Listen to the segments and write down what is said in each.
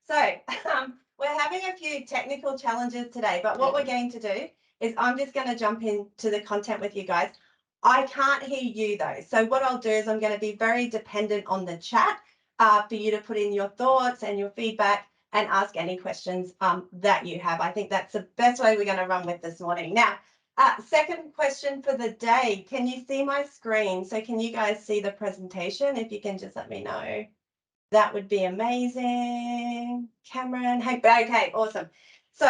So we're having a few technical challenges today, but what we're going to do is I'm just going to jump into the content with you guys. I can't hear you though. So what I'll do is I'm going to be very dependent on the chat for you to put in your thoughts and your feedback and ask any questions that you have. I think that's the best way we're going to run with this morning. Now, second question for the day. Can you see my screen? So can you guys see the presentation? If you can just let me know. That would be amazing. Cameron, hey, okay, awesome. So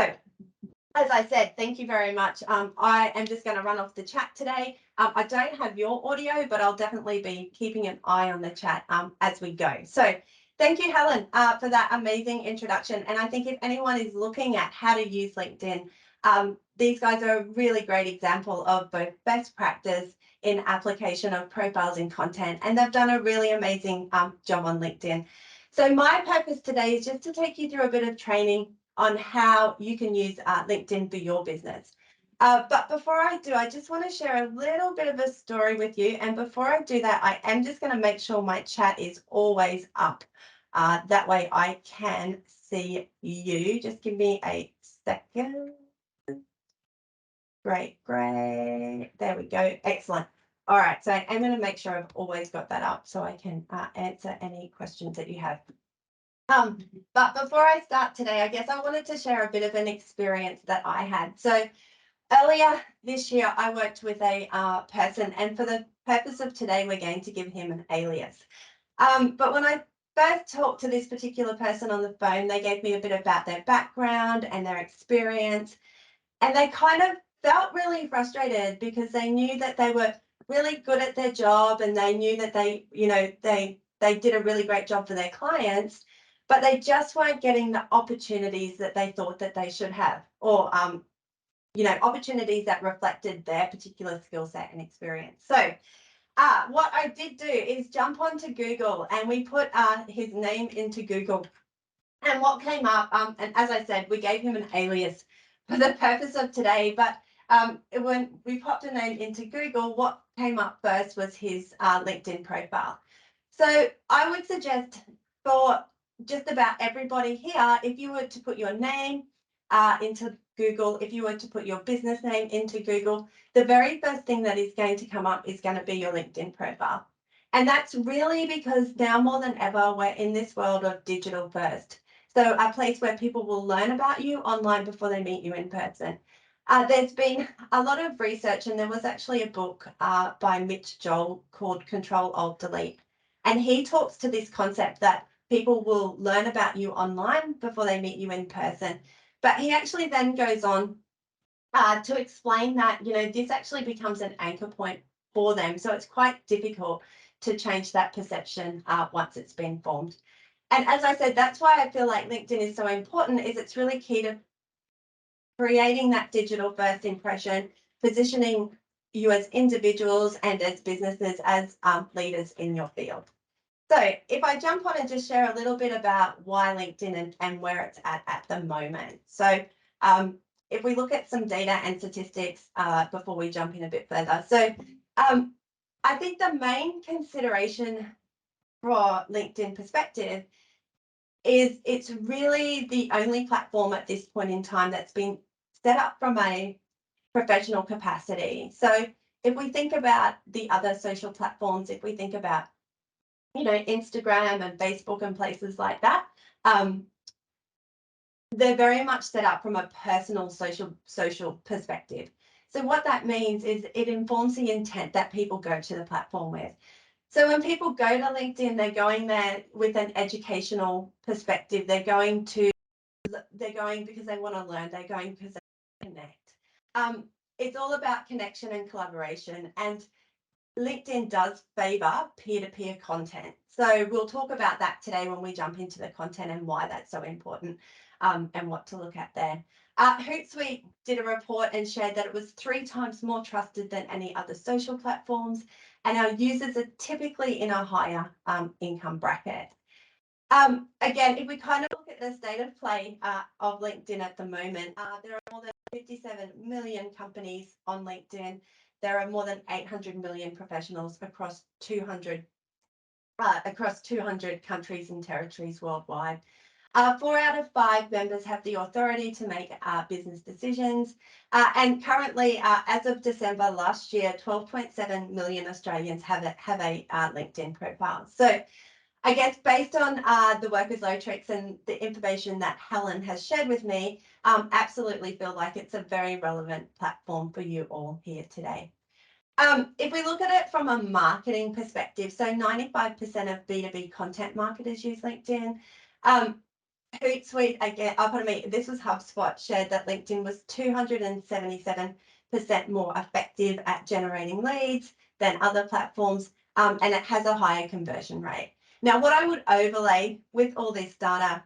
as I said, thank you very much. I am just going to run off the chat today. I don't have your audio, but I'll definitely be keeping an eye on the chat as we go. So thank you, Helen, for that amazing introduction. And I think if anyone is looking at how to use LinkedIn, these guys are a really great example of both best practice in application of profiles and content, and they've done a really amazing job on LinkedIn. So my purpose today is just to take you through a bit of training on how you can use LinkedIn for your business. But before I do, I just want to share a little bit of a story with you. And before I do that, I am just going to make sure my chat is always up. That way I can see you. Just give me a second. Great. There we go. Excellent. All right. So I'm going to make sure I've always got that up so I can answer any questions that you have. But before I start today, I guess I wanted to share a bit of an experience that I had. So earlier this year, I worked with a person, and for the purpose of today, we're going to give him an alias. But when I first talked to this particular person on the phone, they gave me a bit about their background and their experience, and they kind of felt really frustrated because they knew that they were really good at their job and they knew that they did a really great job for their clients, but they just weren't getting the opportunities that they thought that they should have, or opportunities that reflected their particular skill set and experience. So what I did do is jump onto Google, and we put his name into Google, and what came up, and as I said, we gave him an alias for the purpose of today, but when we popped a name into Google, what came up first was his LinkedIn profile. So I would suggest for just about everybody here, if you were to put your name into Google, if you were to put your business name into Google, the very first thing that is going to come up is going to be your LinkedIn profile. And that's really because now more than ever, we're in this world of digital first. So a place where people will learn about you online before they meet you in person. There's been a lot of research, and there was actually a book by Mitch Joel called Control Alt Delete. And he talks to this concept that people will learn about you online before they meet you in person. But he actually then goes on to explain that, this actually becomes an anchor point for them. So it's quite difficult to change that perception once it's been formed. And as I said, that's why I feel like LinkedIn is so important, is it's really key to creating that digital first impression, positioning you as individuals and as businesses, as leaders in your field. So if I jump on and just share a little bit about why LinkedIn and where it's at the moment. So if we look at some data and statistics before we jump in a bit further. So I think the main consideration for LinkedIn perspective is it's really the only platform at this point in time that's been set up from a professional capacity. So if we think about the other social platforms, if we think about, Instagram and Facebook and places like that, they're very much set up from a personal social perspective. So what that means is it informs the intent that people go to the platform with. So when people go to LinkedIn, they're going there with an educational perspective. They're going because they want to learn. They're going because they connect. It's all about connection and collaboration, and LinkedIn does favor peer-to-peer content. So we'll talk about that today when we jump into the content and why that's so important and what to look at there. Hootsuite did a report and shared that it was 3 times more trusted than any other social platforms, and our users are typically in a higher income bracket. Again, if we kind of look at the state of play of LinkedIn at the moment, there are more than 57 million companies on LinkedIn. There are more than 800 million professionals across 200 countries and territories worldwide. 4 out of 5 members have the authority to make business decisions. And currently, as of December last year, 12.7 million Australians have a LinkedIn profile. So I guess based on the work with Locatrix and the information that Helen has shared with me, absolutely feel like it's a very relevant platform for you all here today. If we look at it from a marketing perspective, so 95% of B2B content marketers use LinkedIn. Hootsuite, again, pardon me, this was HubSpot, shared that LinkedIn was 277% more effective at generating leads than other platforms, and it has a higher conversion rate. Now, what I would overlay with all this data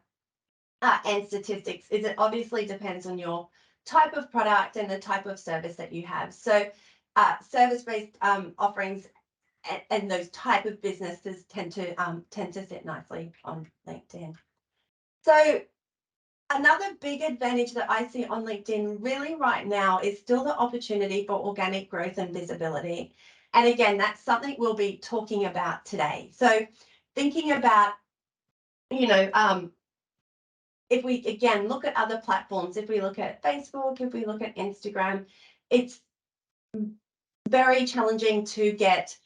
and statistics is it obviously depends on your type of product and the type of service that you have. So service-based offerings and those type of businesses tend to sit nicely on LinkedIn. So another big advantage that I see on LinkedIn really right now is still the opportunity for organic growth and visibility. And again, that's something we'll be talking about today. So thinking about, if we, again, look at other platforms, if we look at Facebook, if we look at Instagram, it's very challenging to get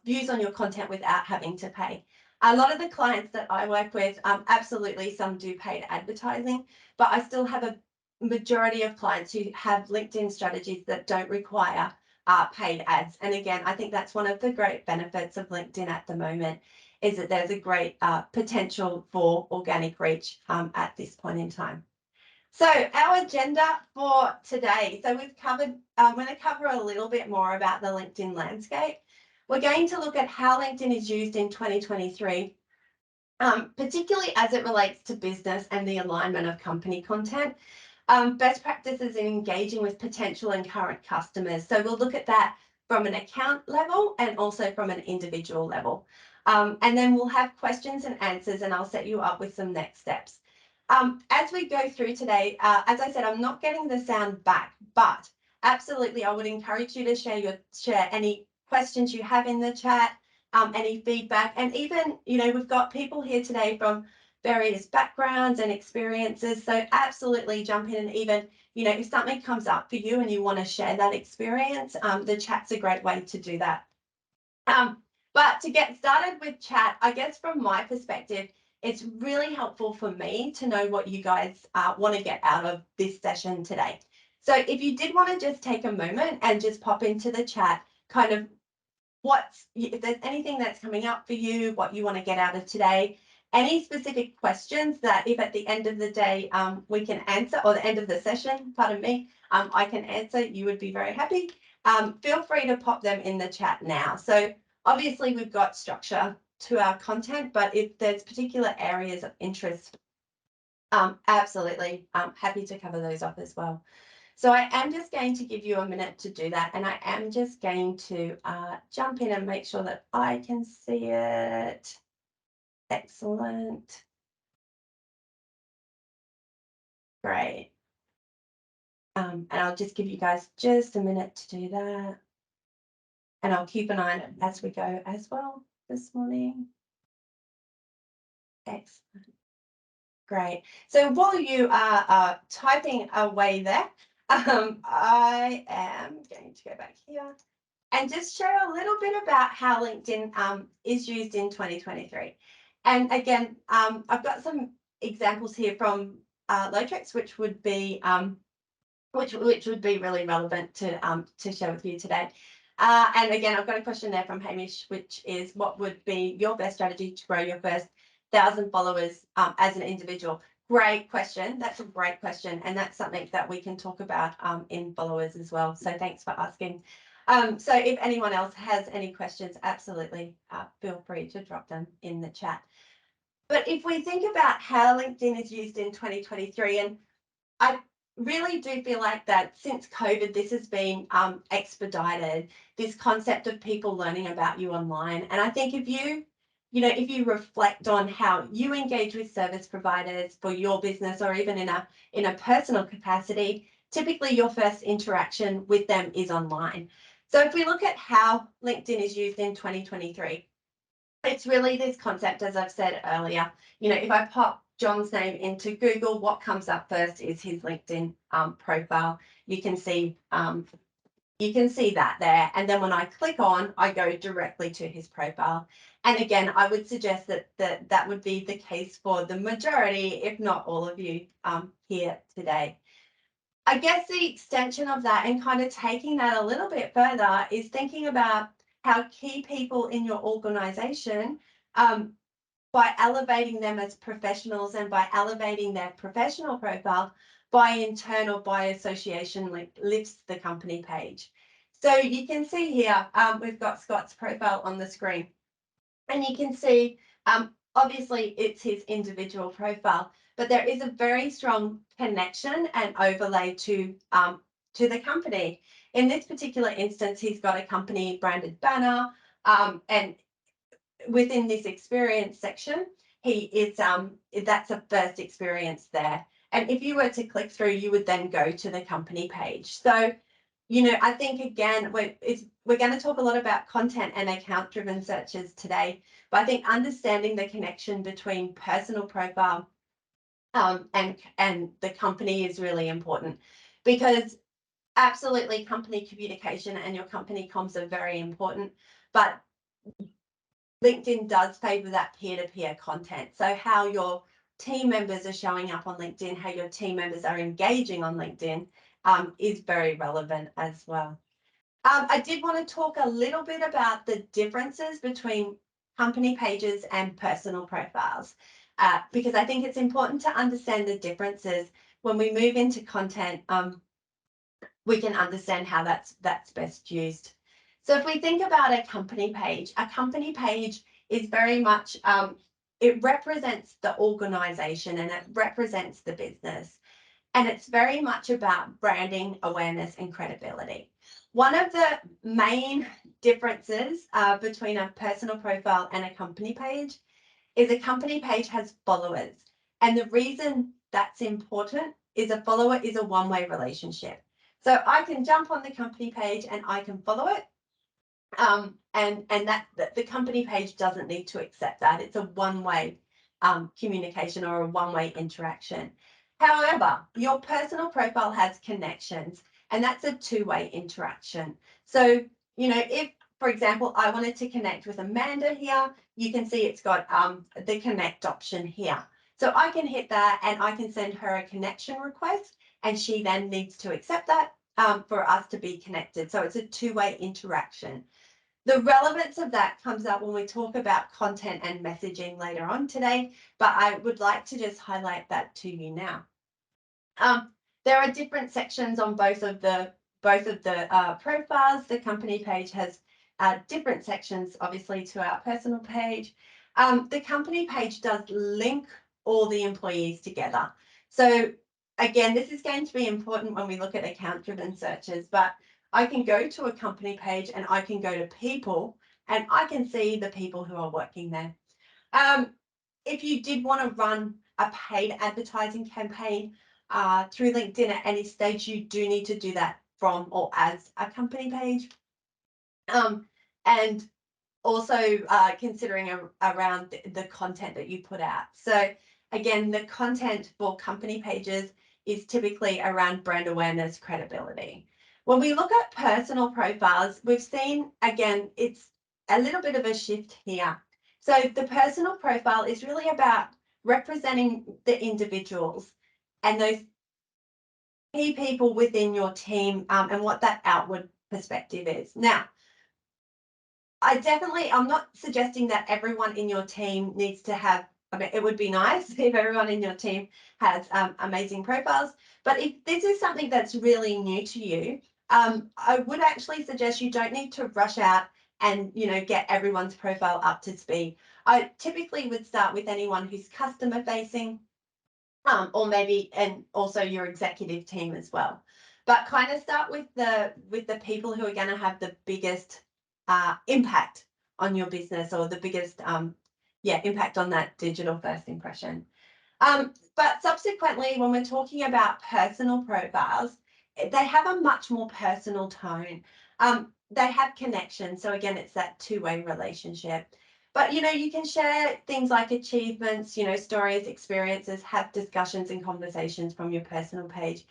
views on your content without having to pay. A lot of the clients that I work with, absolutely some do paid advertising, but I still have a majority of clients who have LinkedIn strategies that don't require paid ads. And again, I think that's one of the great benefits of LinkedIn at the moment, is that there's a great potential for organic reach at this point in time. So our agenda for today, so we've covered, I'm going to cover a little bit more about the LinkedIn landscape. We're going to look at how LinkedIn is used in 2023, particularly as it relates to business and the alignment of company content, best practices in engaging with potential and current customers. So we'll look at that from an account level and also from an individual level. And then we'll have questions and answers, and I'll set you up with some next steps. As we go through today, as I said, I'm not getting the sound back, but absolutely I would encourage you to share any questions you have in the chat, any feedback, and even, we've got people here today from various backgrounds and experiences, so absolutely jump in, and even, if something comes up for you and you want to share that experience, the chat's a great way to do that. But to get started with chat, I guess from my perspective, it's really helpful for me to know what you guys want to get out of this session today. So if you did want to just take a moment and just pop into the chat, kind of if there's anything that's coming up for you, what you want to get out of today, any specific questions that if at the end of the day we can answer, or the end of the session, pardon me, I can answer, you would be very happy. Feel free to pop them in the chat now. So obviously we've got structure to our content, but if there's particular areas of interest, absolutely, I'm happy to cover those off as well. So I am just going to give you a minute to do that, and I am just going to jump in and make sure that I can see it. Excellent. Great. And I'll just give you guys just a minute to do that. And I'll keep an eye on it as we go as well this morning. Excellent. Great. So while you are typing away there, I am going to go back here and just share a little bit about how LinkedIn is used in 2023. And again, I've got some examples here from Locatrix, which would be really relevant to share with you today. And again, I've got a question there from Hamish, which is, what would be your best strategy to grow your first 1,000 followers as an individual? Great question. That's a great question. And that's something that we can talk about in followers as well. So thanks for asking. So if anyone else has any questions, absolutely feel free to drop them in the chat. But if we think about how LinkedIn is used in 2023, and I really do feel like that since COVID, this has been expedited, this concept of people learning about you online. And I think if you reflect on how you engage with service providers for your business, or even in a personal capacity, typically your first interaction with them is online. So if we look at how LinkedIn is used in 2023, It's really this concept, as I've said earlier. You know, if I pop John's name into Google, what comes up first is his LinkedIn profile. You can see that there. And then when I click on, I go directly to his profile. And again, I would suggest that would be the case for the majority, if not all of you here today. I guess the extension of that and kind of taking that a little bit further is thinking about how key people in your organization, by elevating them as professionals and by elevating their professional profile, by internal or by association, lifts the company page. So you can see here, we've got Scott's profile on the screen, and you can see, obviously it's his individual profile, but there is a very strong connection and overlay to the company. In this particular instance, he's got a company branded banner, and within this experience section, he is that's a first experience there. And if you were to click through, you would then go to the company page. So, you know, I think again, we're going to talk a lot about content and account-driven searches today, but I think understanding the connection between personal profile and the company is really important, because absolutely company communication and your company comms are very important, but LinkedIn does favor that peer-to-peer content. So how your team members are showing up on LinkedIn, how your team members are engaging on LinkedIn is very relevant as well. I did want to talk a little bit about the differences between company pages and personal profiles, because I think it's important to understand the differences. When we move into content, we can understand how that's best used. So if we think about a company page is very much, it represents the organization and it represents the business. And it's very much about branding, awareness, and credibility. One of the main differences between a personal profile and a company page is a company page has followers. And the reason that's important is a follower is a one-way relationship. So I can jump on the company page and I can follow it. And that the company page doesn't need to accept that. It's a one-way communication or a one-way interaction. However, your personal profile has connections, and that's a two-way interaction. So, you know, if, for example, I wanted to connect with Amanda here, you can see it's got the connect option here. So I can hit that and I can send her a connection request, and she then needs to accept that for us to be connected. So it's a two-way interaction. The relevance of that comes up when we talk about content and messaging later on today, but I would like to just highlight that to you now. There are different sections on both of the profiles. The company page has different sections, obviously, to our personal page. The company page does link all the employees together. So again, this is going to be important when we look at account-driven searches, but I can go to a company page and I can go to people and I can see the people who are working there. If you did want to run a paid advertising campaign through LinkedIn at any stage, you do need to do that from or as a company page. And also considering around the content that you put out. So again, the content for company pages is typically around brand awareness, credibility. When we look at personal profiles, we've seen, again, it's a little bit of a shift here. So the personal profile is really about representing the individuals and those key people within your team and what that outward perspective is. Now, I'm not suggesting that everyone in your team needs to have, I mean, it would be nice if everyone in your team has amazing profiles, but if this is something that's really new to you, I would actually suggest you don't need to rush out and, you know, get everyone's profile up to speed. I typically would start with anyone who's customer facing, or maybe, and also your executive team as well. But kind of start with the people who are going to have the biggest impact on your business, or the biggest impact on that digital first impression. But subsequently, when we're talking about personal profiles, they have a much more personal tone. They have connection. So again, it's that two-way relationship. But, you can share things like achievements, stories, experiences, have discussions and conversations from your personal page.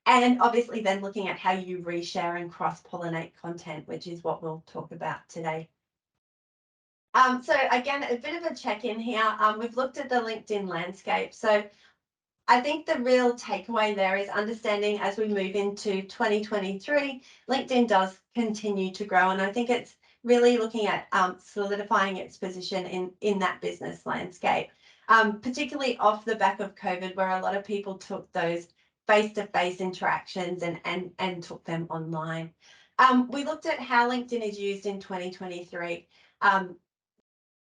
And obviously then looking at how you reshare and cross-pollinate content, which is what we'll talk about today. So again, a bit of a check-in here. We've looked at the LinkedIn landscape. So I think the real takeaway there is understanding as we move into 2023, LinkedIn does continue to grow. And I think it's really looking at solidifying its position in that business landscape, particularly off the back of COVID, where a lot of people took those face-to-face interactions and took them online. We looked at how LinkedIn is used in 2023.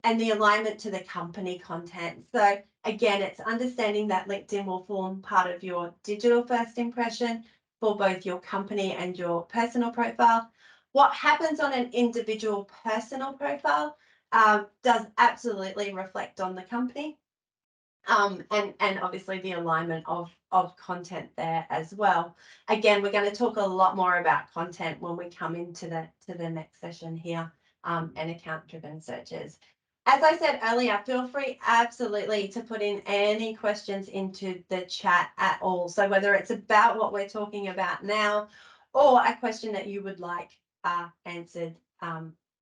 And the alignment to the company content. So again, it's understanding that LinkedIn will form part of your digital first impression for both your company and your personal profile. What happens on an individual personal profile does absolutely reflect on the company. And obviously the alignment of content there as well. Again, we're going to talk a lot more about content when we come into the next session here, and account-driven searches. As I said earlier, feel free absolutely to put in any questions into the chat at all. So whether it's about what we're talking about now or a question that you would like answered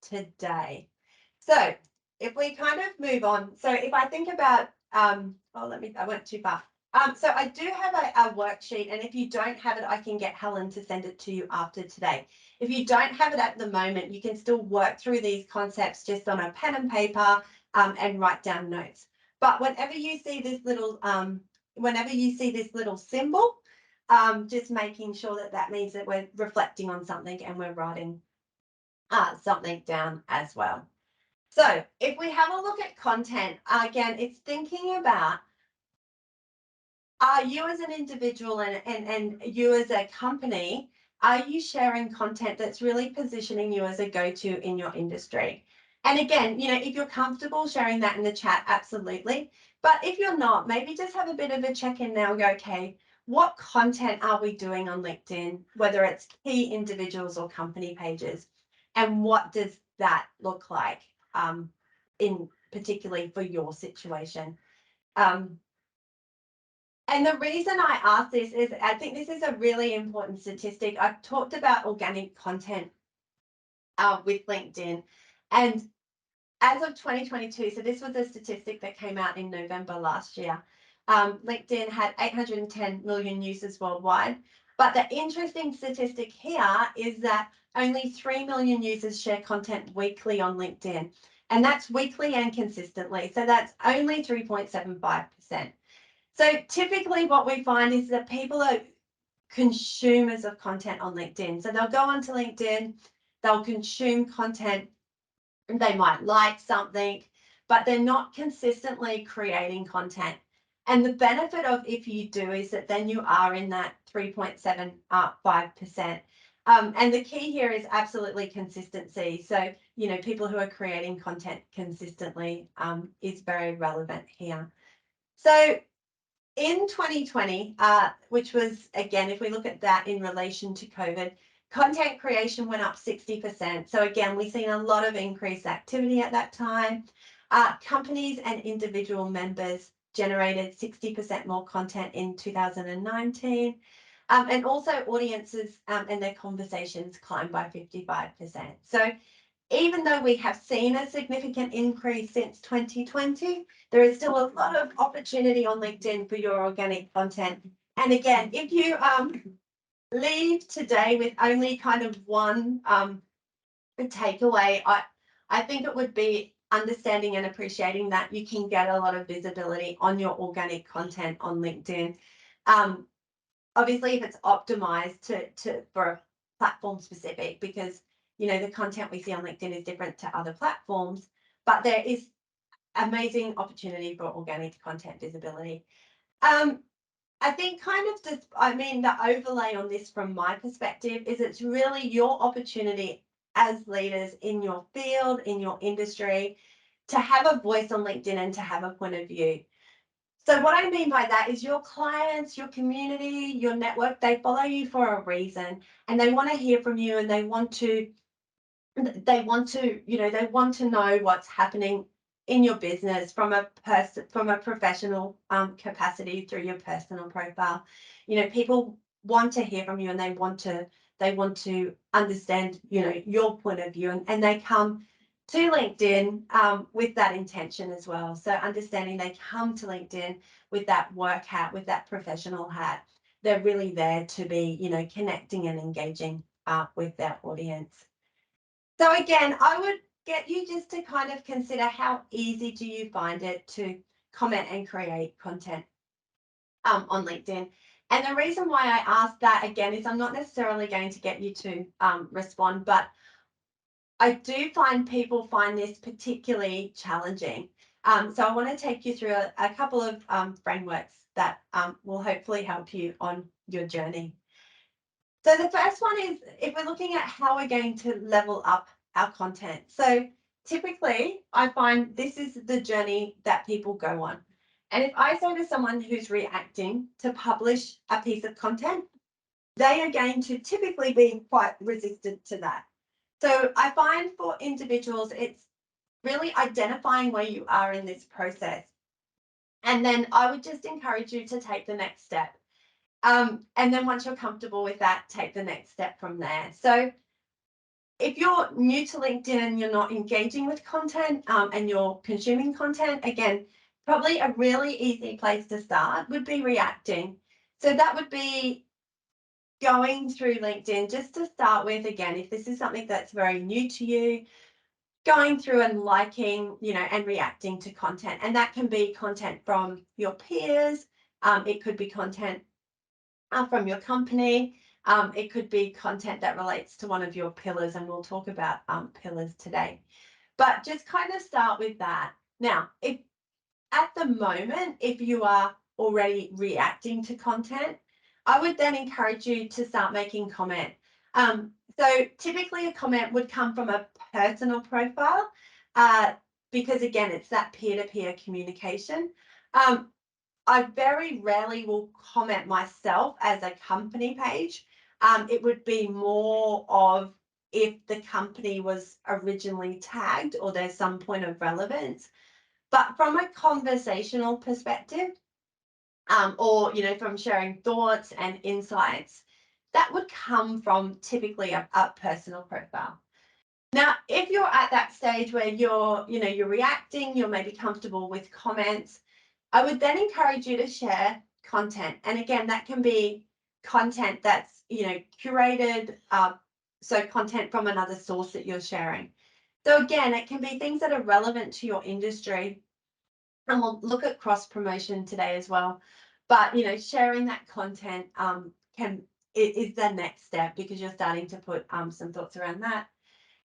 today. So if we kind of move on, so if I think about, I went too far. So I do have a worksheet, and if you don't have it, I can get Helen to send it to you after today. If you don't have it at the moment, you can still work through these concepts just on a pen and paper and write down notes. But whenever you see this little symbol, just making sure that means that we're reflecting on something and we're writing something down as well. So if we have a look at content, again, it's thinking about, are you as an individual and you as a company, are you sharing content that's really positioning you as a go-to in your industry? And again, if you're comfortable sharing that in the chat, absolutely. But if you're not, maybe just have a bit of a check-in now and go, okay, what content are we doing on LinkedIn, whether it's key individuals or company pages? And what does that look like in particularly for your situation? And the reason I ask this is I think this is a really important statistic. I've talked about organic content with LinkedIn. And as of 2022, so this was a statistic that came out in November last year, LinkedIn had 810 million users worldwide. But the interesting statistic here is that only 3 million users share content weekly on LinkedIn. And that's weekly and consistently. So that's only 3.75%. So typically what we find is that people are consumers of content on LinkedIn. So they'll go onto LinkedIn, they'll consume content, and they might like something, but they're not consistently creating content. And the benefit of if you do is that then you are in that 3.75%. And the key here is absolutely consistency. So, people who are creating content consistently is very relevant here. So in 2020, which was, again, if we look at that in relation to COVID, content creation went up 60%. So again, we've seen a lot of increased activity at that time. Companies and individual members generated 60% more content in 2019. And also audiences and their conversations climbed by 55%. So even though we have seen a significant increase since 2020, there is still a lot of opportunity on LinkedIn for your organic content. And again, if you leave today with only kind of one takeaway, I think it would be understanding and appreciating that you can get a lot of visibility on your organic content on LinkedIn. Obviously, if it's optimized for platform specific, because the content we see on LinkedIn is different to other platforms, but there is amazing opportunity for organic content visibility. I think the overlay on this from my perspective is it's really your opportunity as leaders in your field, in your industry, to have a voice on LinkedIn and to have a point of view. So what I mean by that is your clients, your community, your network, they follow you for a reason, and they want to hear from you, and they want to know what's happening in your business from a professional capacity through your personal profile. People want to hear from you, and they want to understand, your point of view, and they come to LinkedIn with that intention as well. So understanding they come to LinkedIn with that work hat, with that professional hat. They're really there to be, connecting and engaging with their audience. So again, I would get you just to kind of consider how easy do you find it to comment and create content on LinkedIn. And the reason why I ask that again is I'm not necessarily going to get you to respond, but I do find people find this particularly challenging. So I want to take you through a couple of frameworks that will hopefully help you on your journey. So the first one is if we're looking at how we're going to level up our content. So typically I find this is the journey that people go on. And if I say to someone who's reacting to publish a piece of content, they are going to typically be quite resistant to that. So I find for individuals, it's really identifying where you are in this process. And then I would just encourage you to take the next step. And then once you're comfortable with that, take the next step from there. So if you're new to LinkedIn and you're not engaging with content and you're consuming content, again, probably a really easy place to start would be reacting. So that would be going through LinkedIn just to start with. Again, if this is something that's very new to you, going through and liking, and reacting to content. And that can be content from your peers. It could be content from your company. It could be content that relates to one of your pillars, and we'll talk about pillars today. But just kind of start with that. Now, if at the moment, if you are already reacting to content, I would then encourage you to start making comment. So typically a comment would come from a personal profile because again, it's that peer-to-peer communication. I very rarely will comment myself as a company page. It would be more of if the company was originally tagged or there's some point of relevance. But from a conversational perspective, or from sharing thoughts and insights, that would come from typically a personal profile. Now, if you're at that stage where you're reacting, you're maybe comfortable with comments, I would then encourage you to share content. And again, that can be content that's, curated, so content from another source that you're sharing. So again, it can be things that are relevant to your industry. And we'll look at cross promotion today as well. But, sharing that content is the next step because you're starting to put some thoughts around that.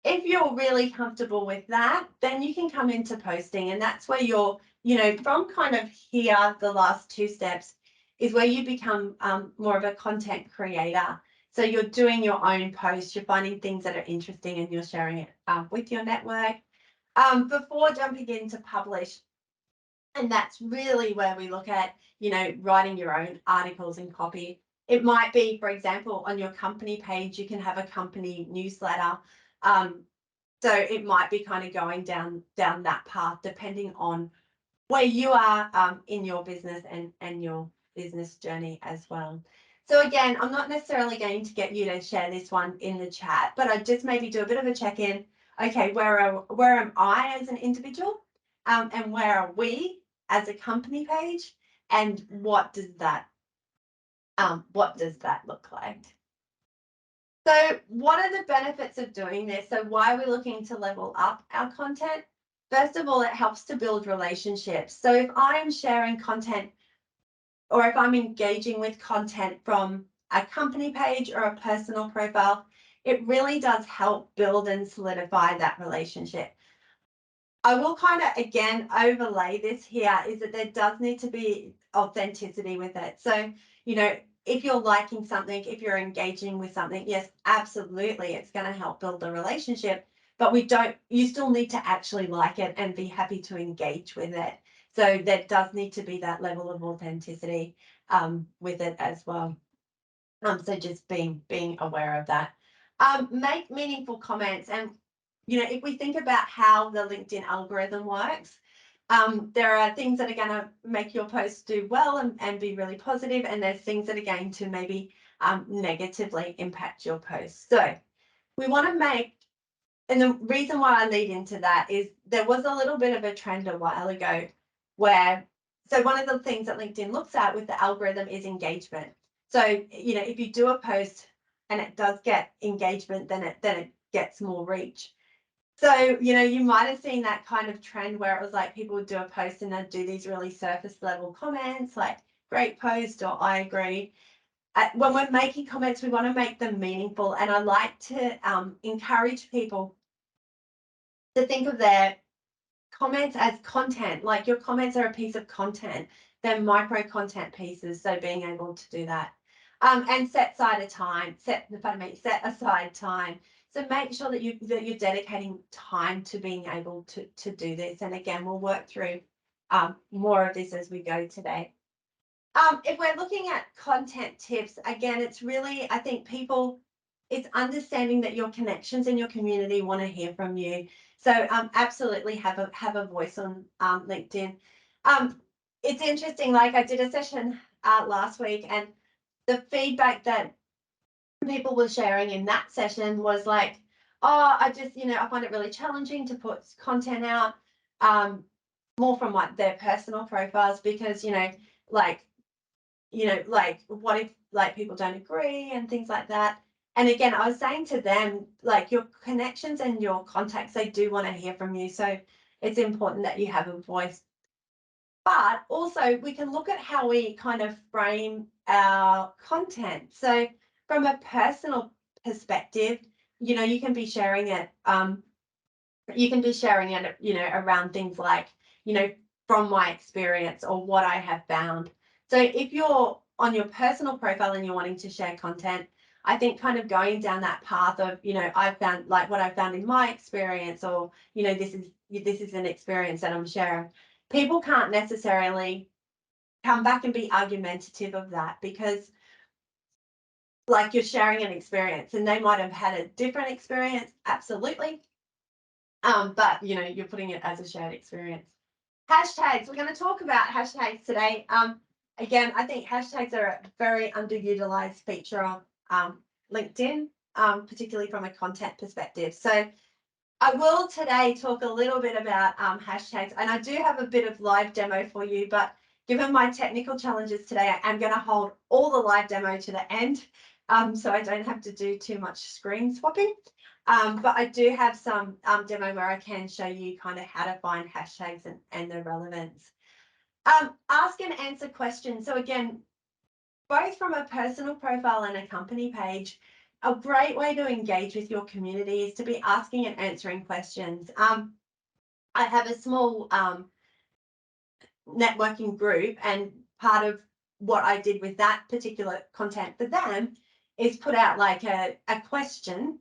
If you're really comfortable with that, then you can come into posting, and that's where you're, from kind of here, the last two steps is where you become more of a content creator. So you're doing your own posts, you're finding things that are interesting and you're sharing it with your network before jumping in to publish. And that's really where we look at, writing your own articles and copy. It might be, for example, on your company page, you can have a company newsletter. So it might be kind of going down that path, depending on where you are in your business and your business journey as well. So again, I'm not necessarily going to get you to share this one in the chat, but I just maybe do a bit of a check-in. Okay, where am I as an individual? And where are we as a company page? And what does that look like? So what are the benefits of doing this? So why are we looking to level up our content? First of all, it helps to build relationships. So if I'm sharing content or if I'm engaging with content from a company page or a personal profile, it really does help build and solidify that relationship. I will kind of, again, overlay this here is that there does need to be authenticity with it. So, if you're liking something, if you're engaging with something, yes, absolutely, it's going to help build the relationship. But you still need to actually like it and be happy to engage with it. So there does need to be that level of authenticity with it as well. So just being aware of that. Make meaningful comments. And, if we think about how the LinkedIn algorithm works, There are things that are going to make your post do well and be really positive, and there's things that are going to maybe negatively impact your post. So we want to make, and the reason why I lead into that is there was a little bit of a trend a while ago where, so one of the things that LinkedIn looks at with the algorithm is engagement. So, you know, if you do a post and it does get engagement, then it gets more reach. So, you know, you might have seen that kind of trend where it was like people would do a post and they'd do these really surface level comments like great post or I agree. When we're making comments, we want to make them meaningful. And I like to encourage people to think of their comments as content, like your comments are a piece of content. They're micro content pieces. So being able to do that. And set aside time. Set aside time. So make sure that you're dedicating time to being able to do this. And again, we'll work through more of this as we go today. If we're looking at content tips, again, it's really, I think it's understanding that your connections in your community want to hear from you. So absolutely have a voice on LinkedIn. It's interesting, like I did a session last week, and the feedback that people were sharing in that session was like, oh, I just, you know, I find it really challenging to put content out, more from like their personal profiles because, you know, like what if like people don't agree and things like that. And again, I was saying to them, like your connections and your contacts, they do want to hear from you. So it's important that you have a voice. But also we can look at how we kind of frame our content. So from a personal perspective, you know, you can be sharing it, you know, around things like, you know, from my experience or what I have found. So if you're on your personal profile and you're wanting to share content, I think kind of going down that path of, you know, I've found like what I found in my experience, or, you know, this is an experience that I'm sharing. People can't necessarily come back and be argumentative of that because like you're sharing an experience and they might have had a different experience. Absolutely. But you know, you're putting it as a shared experience. Hashtags. We're going to talk about hashtags today. Again, I think hashtags are a very underutilized feature of LinkedIn, particularly from a content perspective. So I will today talk a little bit about hashtags, and I do have a bit of live demo for you, but given my technical challenges today, I am going to hold all the live demo to the end, so I don't have to do too much screen swapping. But I do have some demo where I can show you kind of how to find hashtags and their relevance. Ask and answer questions. So again, both from a personal profile and a company page, a great way to engage with your community is to be asking and answering questions. I have a small networking group, and part of what I did with that particular content for them is put out like a question,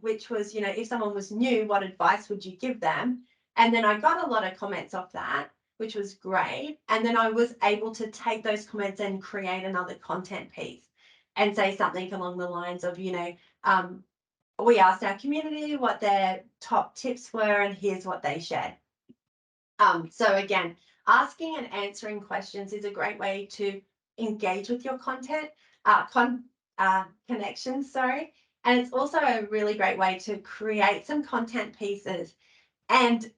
which was, you know, if someone was new, what advice would you give them? And then I got a lot of comments off that, which was great. And then I was able to take those comments and create another content piece and say something along the lines of, you know, we asked our community what their top tips were and here's what they shared. So again, asking and answering questions is a great way to engage with your content, connections, sorry. And it's also a really great way to create some content pieces and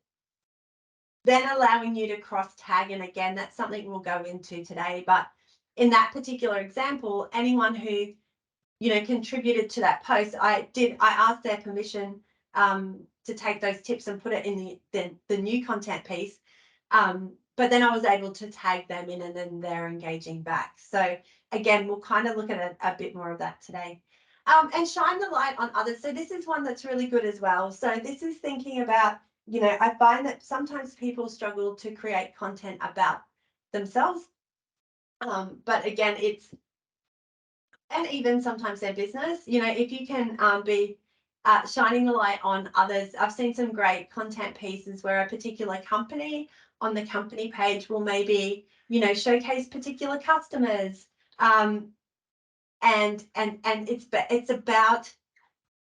then allowing you to cross tag. And again, that's something we'll go into today. But in that particular example, anyone who, you know, contributed to that post, I asked their permission to take those tips and put it in the new content piece. But then I was able to tag them in and then they're engaging back. So again, we'll kind of look at a bit more of that today. And shine the light on others. So this is one that's really good as well. So this is thinking about, you know, I find that sometimes people struggle to create content about themselves. But again, and even sometimes their business, you know, if you can be shining the light on others. I've seen some great content pieces where a particular company on the company page will maybe, you know, showcase particular customers. And it's about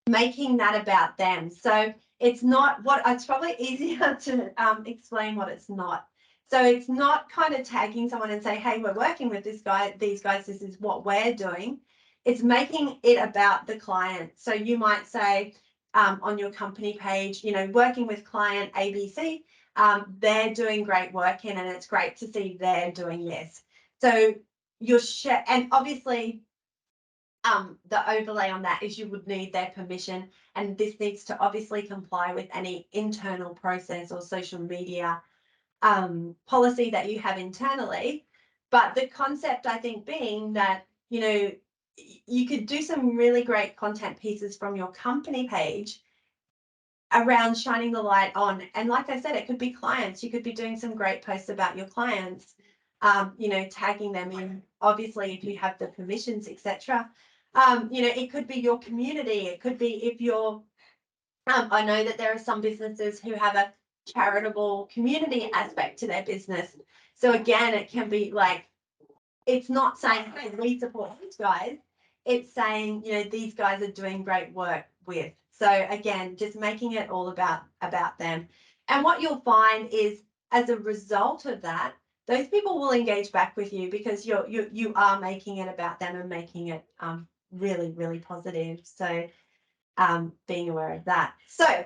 making that about them. So it's not what it's probably easier to explain what it's not. So it's not kind of tagging someone and say, hey, we're working with this guy, these guys, this is what we're doing. It's making it about the client. So you might say on your company page, you know, working with client ABC, they're doing great work in, and it's great to see they're doing this. So you're and obviously the overlay on that is you would need their permission, and this needs to obviously comply with any internal process or social media policy that you have internally. But the concept, I think, being that, you know, you could do some really great content pieces from your company page around shining the light on. And like I said, it could be clients. You could be doing some great posts about your clients, you know, tagging them in, obviously, if you have the permissions, etc. You know, it could be your community. It could be if you're, I know that there are some businesses who have a charitable community aspect to their business. So again, it can be like, it's not saying, hey, we support these guys. It's saying, you know, these guys are doing great work with. So again, just making it all about them. And what you'll find is, as a result of that, those people will engage back with you because you are making it about them and making it really, really positive. So being aware of that. So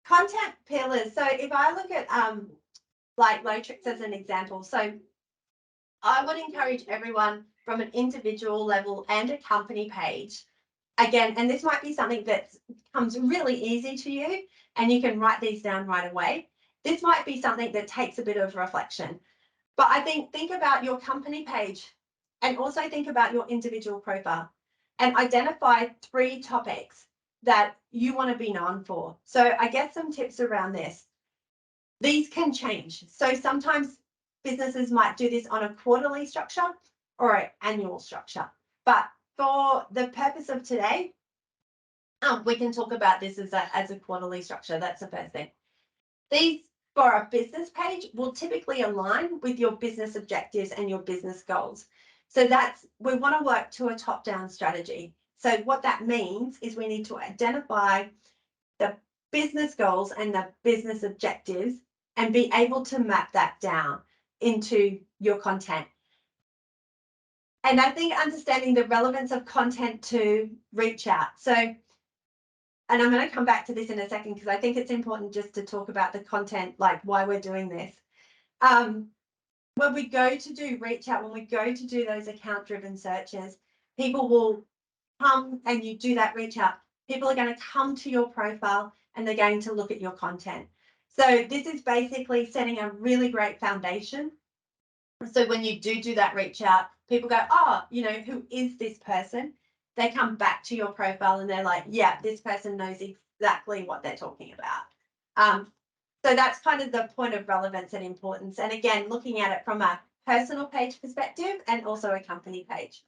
content pillars. So if I look at like Locatrix as an example, so I would encourage everyone from an individual level and a company page, again, and this might be something that comes really easy to you and you can write these down right away. This might be something that takes a bit of reflection. But I think about your company page and also think about your individual profile and identify 3 topics that you want to be known for. So I guess some tips around this. These can change. So sometimes businesses might do this on a quarterly structure or an annual structure. But for the purpose of today, we can talk about this as a quarterly structure. That's the first thing. These for a business page will typically align with your business objectives and your business goals. So we want to work to a top-down strategy. So what that means is we need to identify the business goals and the business objectives and be able to map that down into your content. And I think understanding the relevance of content to reach out. So, and I'm going to come back to this in a second because I think it's important just to talk about the content, like why we're doing this. When we go to do reach out, when we go to do those account-driven searches, people will come and you do that reach out. People are going to come to your profile and they're going to look at your content. So this is basically setting a really great foundation. So when you do that reach out, people go, oh, you know, who is this person? They come back to your profile and they're like, yeah, this person knows exactly what they're talking about. So that's kind of the point of relevance and importance. And again, looking at it from a personal page perspective and also a company page.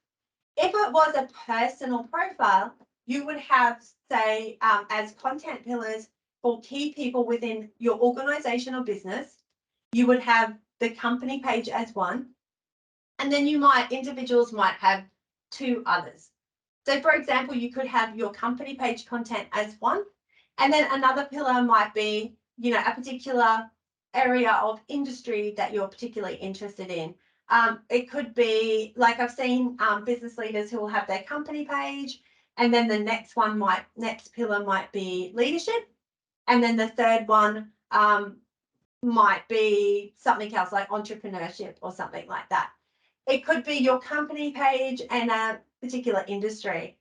If it was a personal profile, you would have, say, as content pillars for key people within your organization or business, you would have the company page as one, and then individuals might have 2 others. So for example, you could have your company page content as one, and then another pillar might be, you know, a particular area of industry that you're particularly interested in. It could be like I've seen business leaders who will have their company page, and then the next pillar might be leadership, and then the third one might be something else like entrepreneurship or something like that. It could be your company page and a particular industry.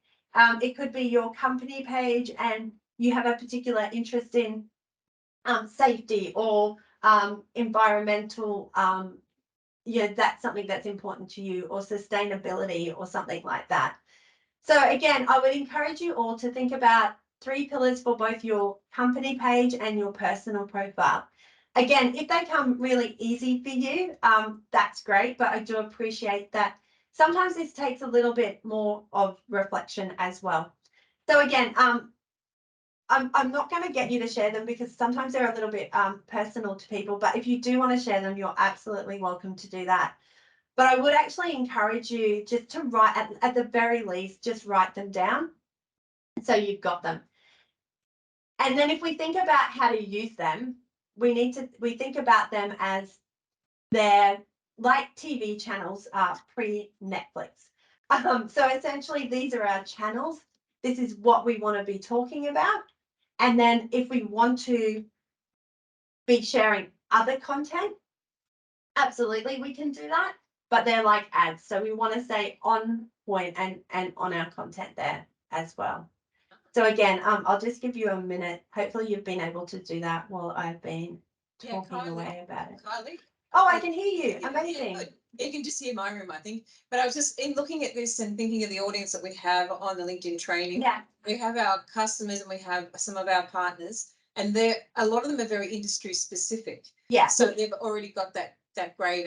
It could be your company page and you have a particular interest in safety or environmental, that's something that's important to you, or sustainability or something like that. So again, I would encourage you all to think about 3 pillars for both your company page and your personal profile. Again, if they come really easy for you, that's great, but I do appreciate that sometimes this takes a little bit more of reflection as well. So again, I'm not going to get you to share them because sometimes they're a little bit personal to people, but if you do want to share them, you're absolutely welcome to do that. But I would actually encourage you just to write, at the very least, just write them down so you've got them. And then if we think about how to use them, we think about them as they're like TV channels are pre-Netflix. So essentially these are our channels. This is what we want to be talking about. And then if we want to be sharing other content, absolutely we can do that. But they're like ads. So we want to stay on point and on our content there as well. So again, I'll just give you a minute. Hopefully you've been able to do that while I've been talking away about it. Kylie? Oh, I can hear you. Amazing. You can just hear my room, I think. But I was just in looking at this and thinking of the audience that we have on the LinkedIn training. Yeah. We have our customers and we have some of our partners, and a lot of them are very industry specific. Yeah. So they've already got that great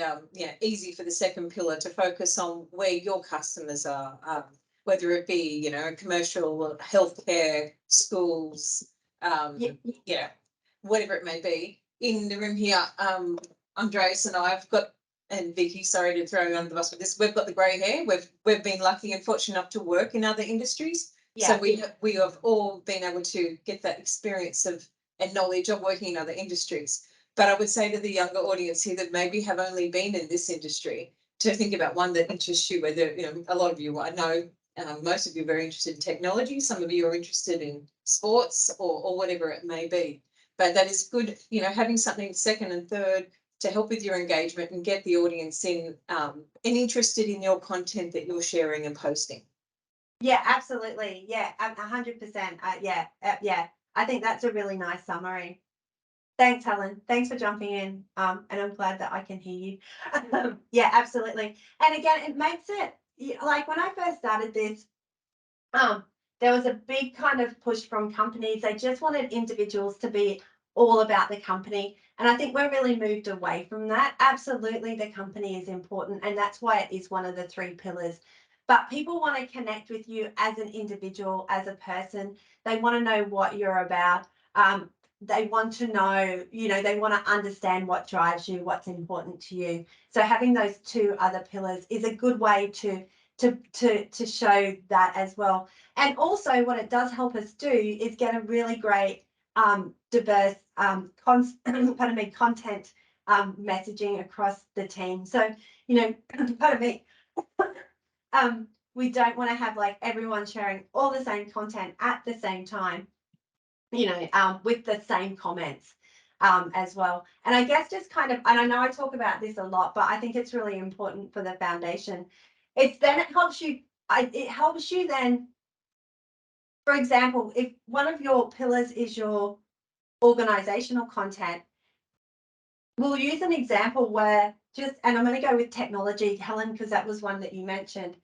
easy for the second pillar to focus on where your customers are, whether it be, commercial, healthcare, schools, whatever it may be. In the room here, Andreas and I've got, and Vicky, sorry to throw you under the bus with this, we've got the grey hair. We've been lucky and fortunate enough to work in other industries. Yeah. So we have all been able to get that experience of and knowledge of working in other industries. But I would say to the younger audience here that maybe have only been in this industry to think about one that interests you, whether, a lot of you, I know, most of you are very interested in technology. Some of you are interested in sports or whatever it may be. But that is good, having something second and third to help with your engagement and get the audience in and interested in your content that you're sharing and posting. Yeah, absolutely. Yeah, 100%. Yeah. I think that's a really nice summary. Thanks, Helen. Thanks for jumping in. And I'm glad that I can hear you. Yeah, absolutely. And again, it makes it like when I first started this, there was a big kind of push from companies. They just wanted individuals to be all about the company. And I think we're really moved away from that. Absolutely, the company is important. And that's why it is one of the 3 pillars. But people want to connect with you as an individual, as a person. They want to know what you're about. They want to know, they want to understand what drives you, what's important to you. So having those 2 other pillars is a good way to show that as well. And also what it does help us do is get a really great diverse content messaging across the team. So, pardon me, we don't want to have like everyone sharing all the same content at the same time, with the same comments as well. And I guess just kind of, and I know I talk about this a lot, but I think it's really important for the foundation. It helps you then, for example, if one of your pillars is your organizational content, we'll use an example where and I'm going to go with technology, Helen, because that was one that you mentioned.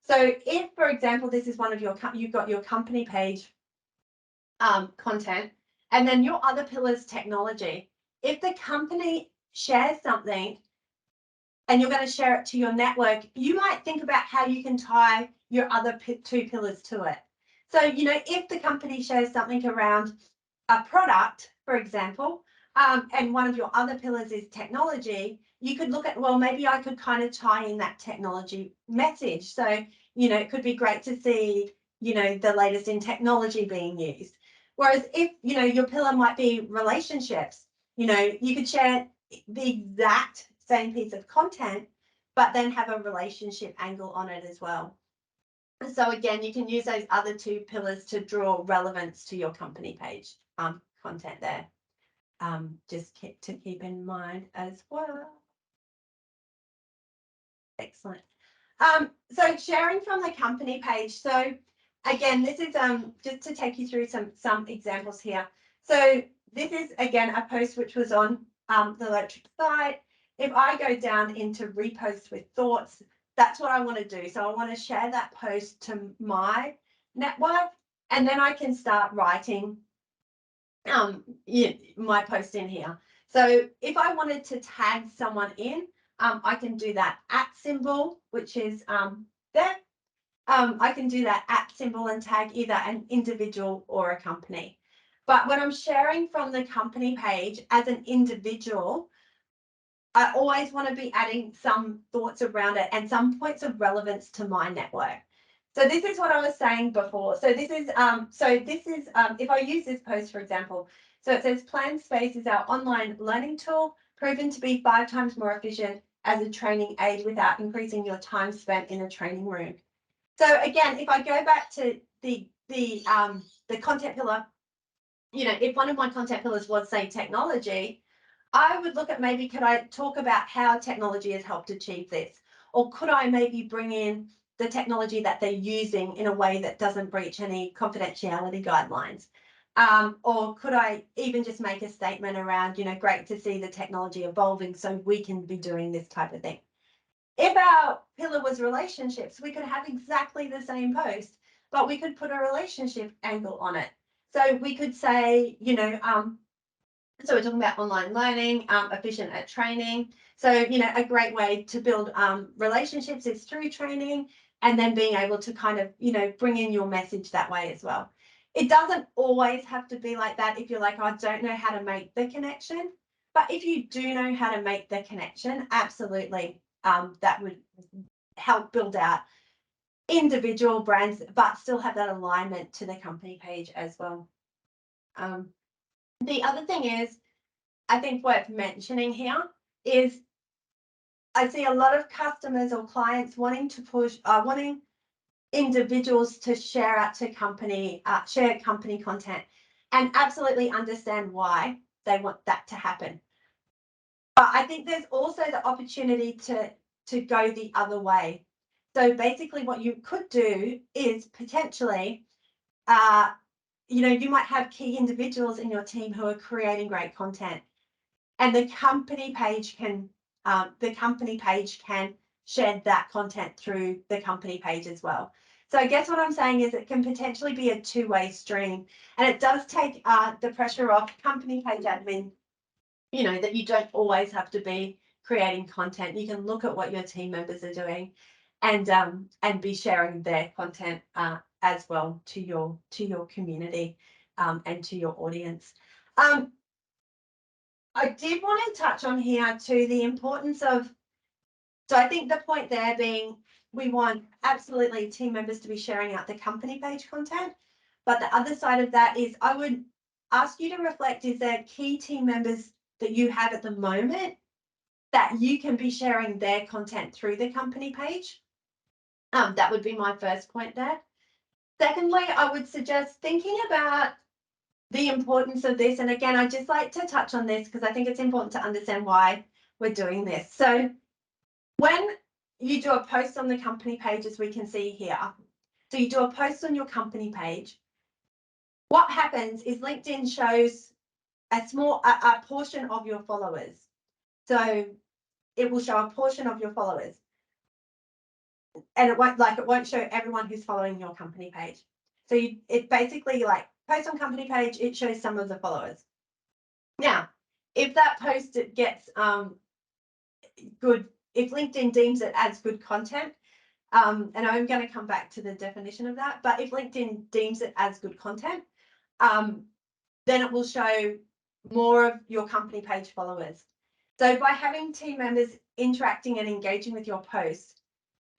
So if, for example, this is one of you've got your company page content, and then your other pillar's technology. If the company shares something and you're going to share it to your network, you might think about how you can tie your other 2 pillars to it. So, if the company shares something around a product, for example, and one of your other pillars is technology, you could look at, well, maybe I could kind of tie in that technology message. So, it could be great to see, the latest in technology being used. Whereas if, your pillar might be relationships, you could share the exact same piece of content, but then have a relationship angle on it as well. So again, you can use those other 2 pillars to draw relevance to your company page content there. Just to keep in mind as well. Excellent. So sharing from the company page. So again, this is just to take you through some examples here. So this is again a post which was on the Locatrix site. If I go down into repost with thoughts, that's what I want to do. So I want to share that post to my network, and then I can start writing my post in here. So if I wanted to tag someone in, I can do that @ which is there. I can do that @ and tag either an individual or a company. But when I'm sharing from the company page as an individual, I always want to be adding some thoughts around it and some points of relevance to my network. So this is what I was saying before. So this is if I use this post, for example, so it says Plan Space is our online learning tool, proven to be 5 times more efficient as a training aid without increasing your time spent in a training room. So again, if I go back to the content pillar, you know, if one of my content pillars was, say, technology, I would look at maybe could I talk about how technology has helped achieve this? Or could I maybe bring in the technology that they're using in a way that doesn't breach any confidentiality guidelines? Or could I even just make a statement around, you know, great to see the technology evolving so we can be doing this type of thing. If our pillar was relationships, we could have exactly the same post, but we could put a relationship angle on it. So we could say, you know, so we're talking about online learning, efficient at training. So, you know, a great way to build relationships is through training and then being able to kind of, you know, bring in your message that way as well. It doesn't always have to be like that if you're like, I don't know how to make the connection. But if you do know how to make the connection, absolutely, that would help build out individual brands, but still have that alignment to the company page as well. The other thing is, I think worth mentioning here is I see a lot of customers or clients wanting to wanting individuals to share out to share company content, and absolutely understand why they want that to happen. But I think there's also the opportunity to go the other way. So basically what you could do is potentially, you know, you might have key individuals in your team who are creating great content, and the company page can share that content through the company page as well. So I guess what I'm saying is it can potentially be a two-way stream, and it does take the pressure off company page admin, you know, that you don't always have to be creating content. You can look at what your team members are doing and be sharing their content as well to your community and to your audience. I did want to touch on here too the importance of, so I think the point there being we want absolutely team members to be sharing out the company page content, but the other side of that is I would ask you to reflect, is there key team members that you have at the moment that you can be sharing their content through the company page? That would be my first point there. Secondly, I would suggest thinking about the importance of this. And again, I just like to touch on this because I think it's important to understand why we're doing this. So when you do a post on the company page, as we can see here, so you do a post on your company page, what happens is LinkedIn shows a portion of your followers. So it will show a portion of your followers, and it won't show everyone who's following your company page. So it basically, like, post on company page, it shows some of the followers. Now, if that post gets good, if LinkedIn deems it as good content, and I'm going to come back to the definition of that, but if LinkedIn deems it as good content, then it will show more of your company page followers. So by having team members interacting and engaging with your posts,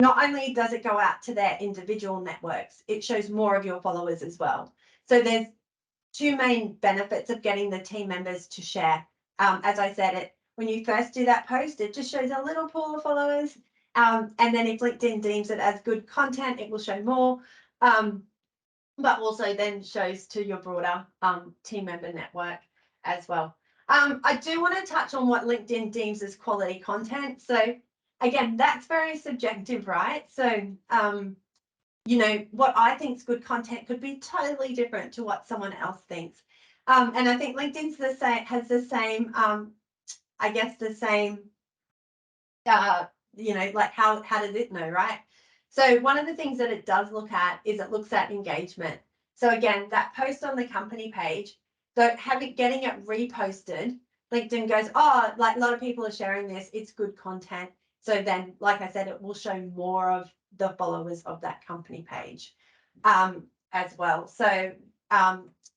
not only does it go out to their individual networks, it shows more of your followers as well. So there's two main benefits of getting the team members to share. As I said, when you first do that post, it just shows a little pool of followers. And then if LinkedIn deems it as good content, it will show more, but also then shows to your broader team member network as well. I do want to touch on what LinkedIn deems as quality content. So again, that's very subjective, right? So, you know, what I think is good content could be totally different to what someone else thinks. And I think LinkedIn's has the same, I guess the same, you know, like how does it know, right? So one of the things that it does look at is it looks at engagement. So again, that post on the company page, so getting it reposted, LinkedIn goes, oh, like a lot of people are sharing this, it's good content. So then, like I said, it will show more of the followers of that company page as well. So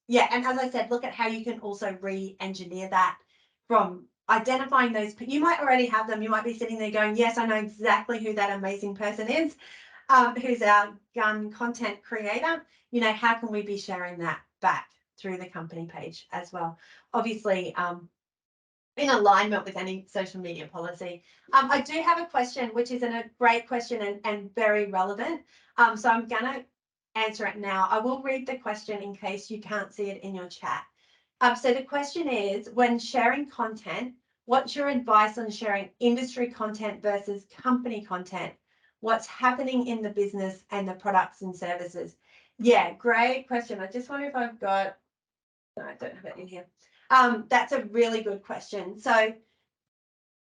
yeah, and as I said, look at how you can also re-engineer that from identifying those. You might already have them. You might be sitting there going, yes, I know exactly who that amazing person is. who's our gun content creator, you know, how can we be sharing that back through the company page as well? Obviously, in alignment with any social media policy. I do have a question, which is a great question and very relevant. So I'm going to answer it now. I will read the question in case you can't see it in your chat. So the question is, when sharing content, what's your advice on sharing industry content versus company content? What's happening in the business and the products and services? Yeah, great question. I just wonder if I've got, no, I don't have it in here. That's a really good question. So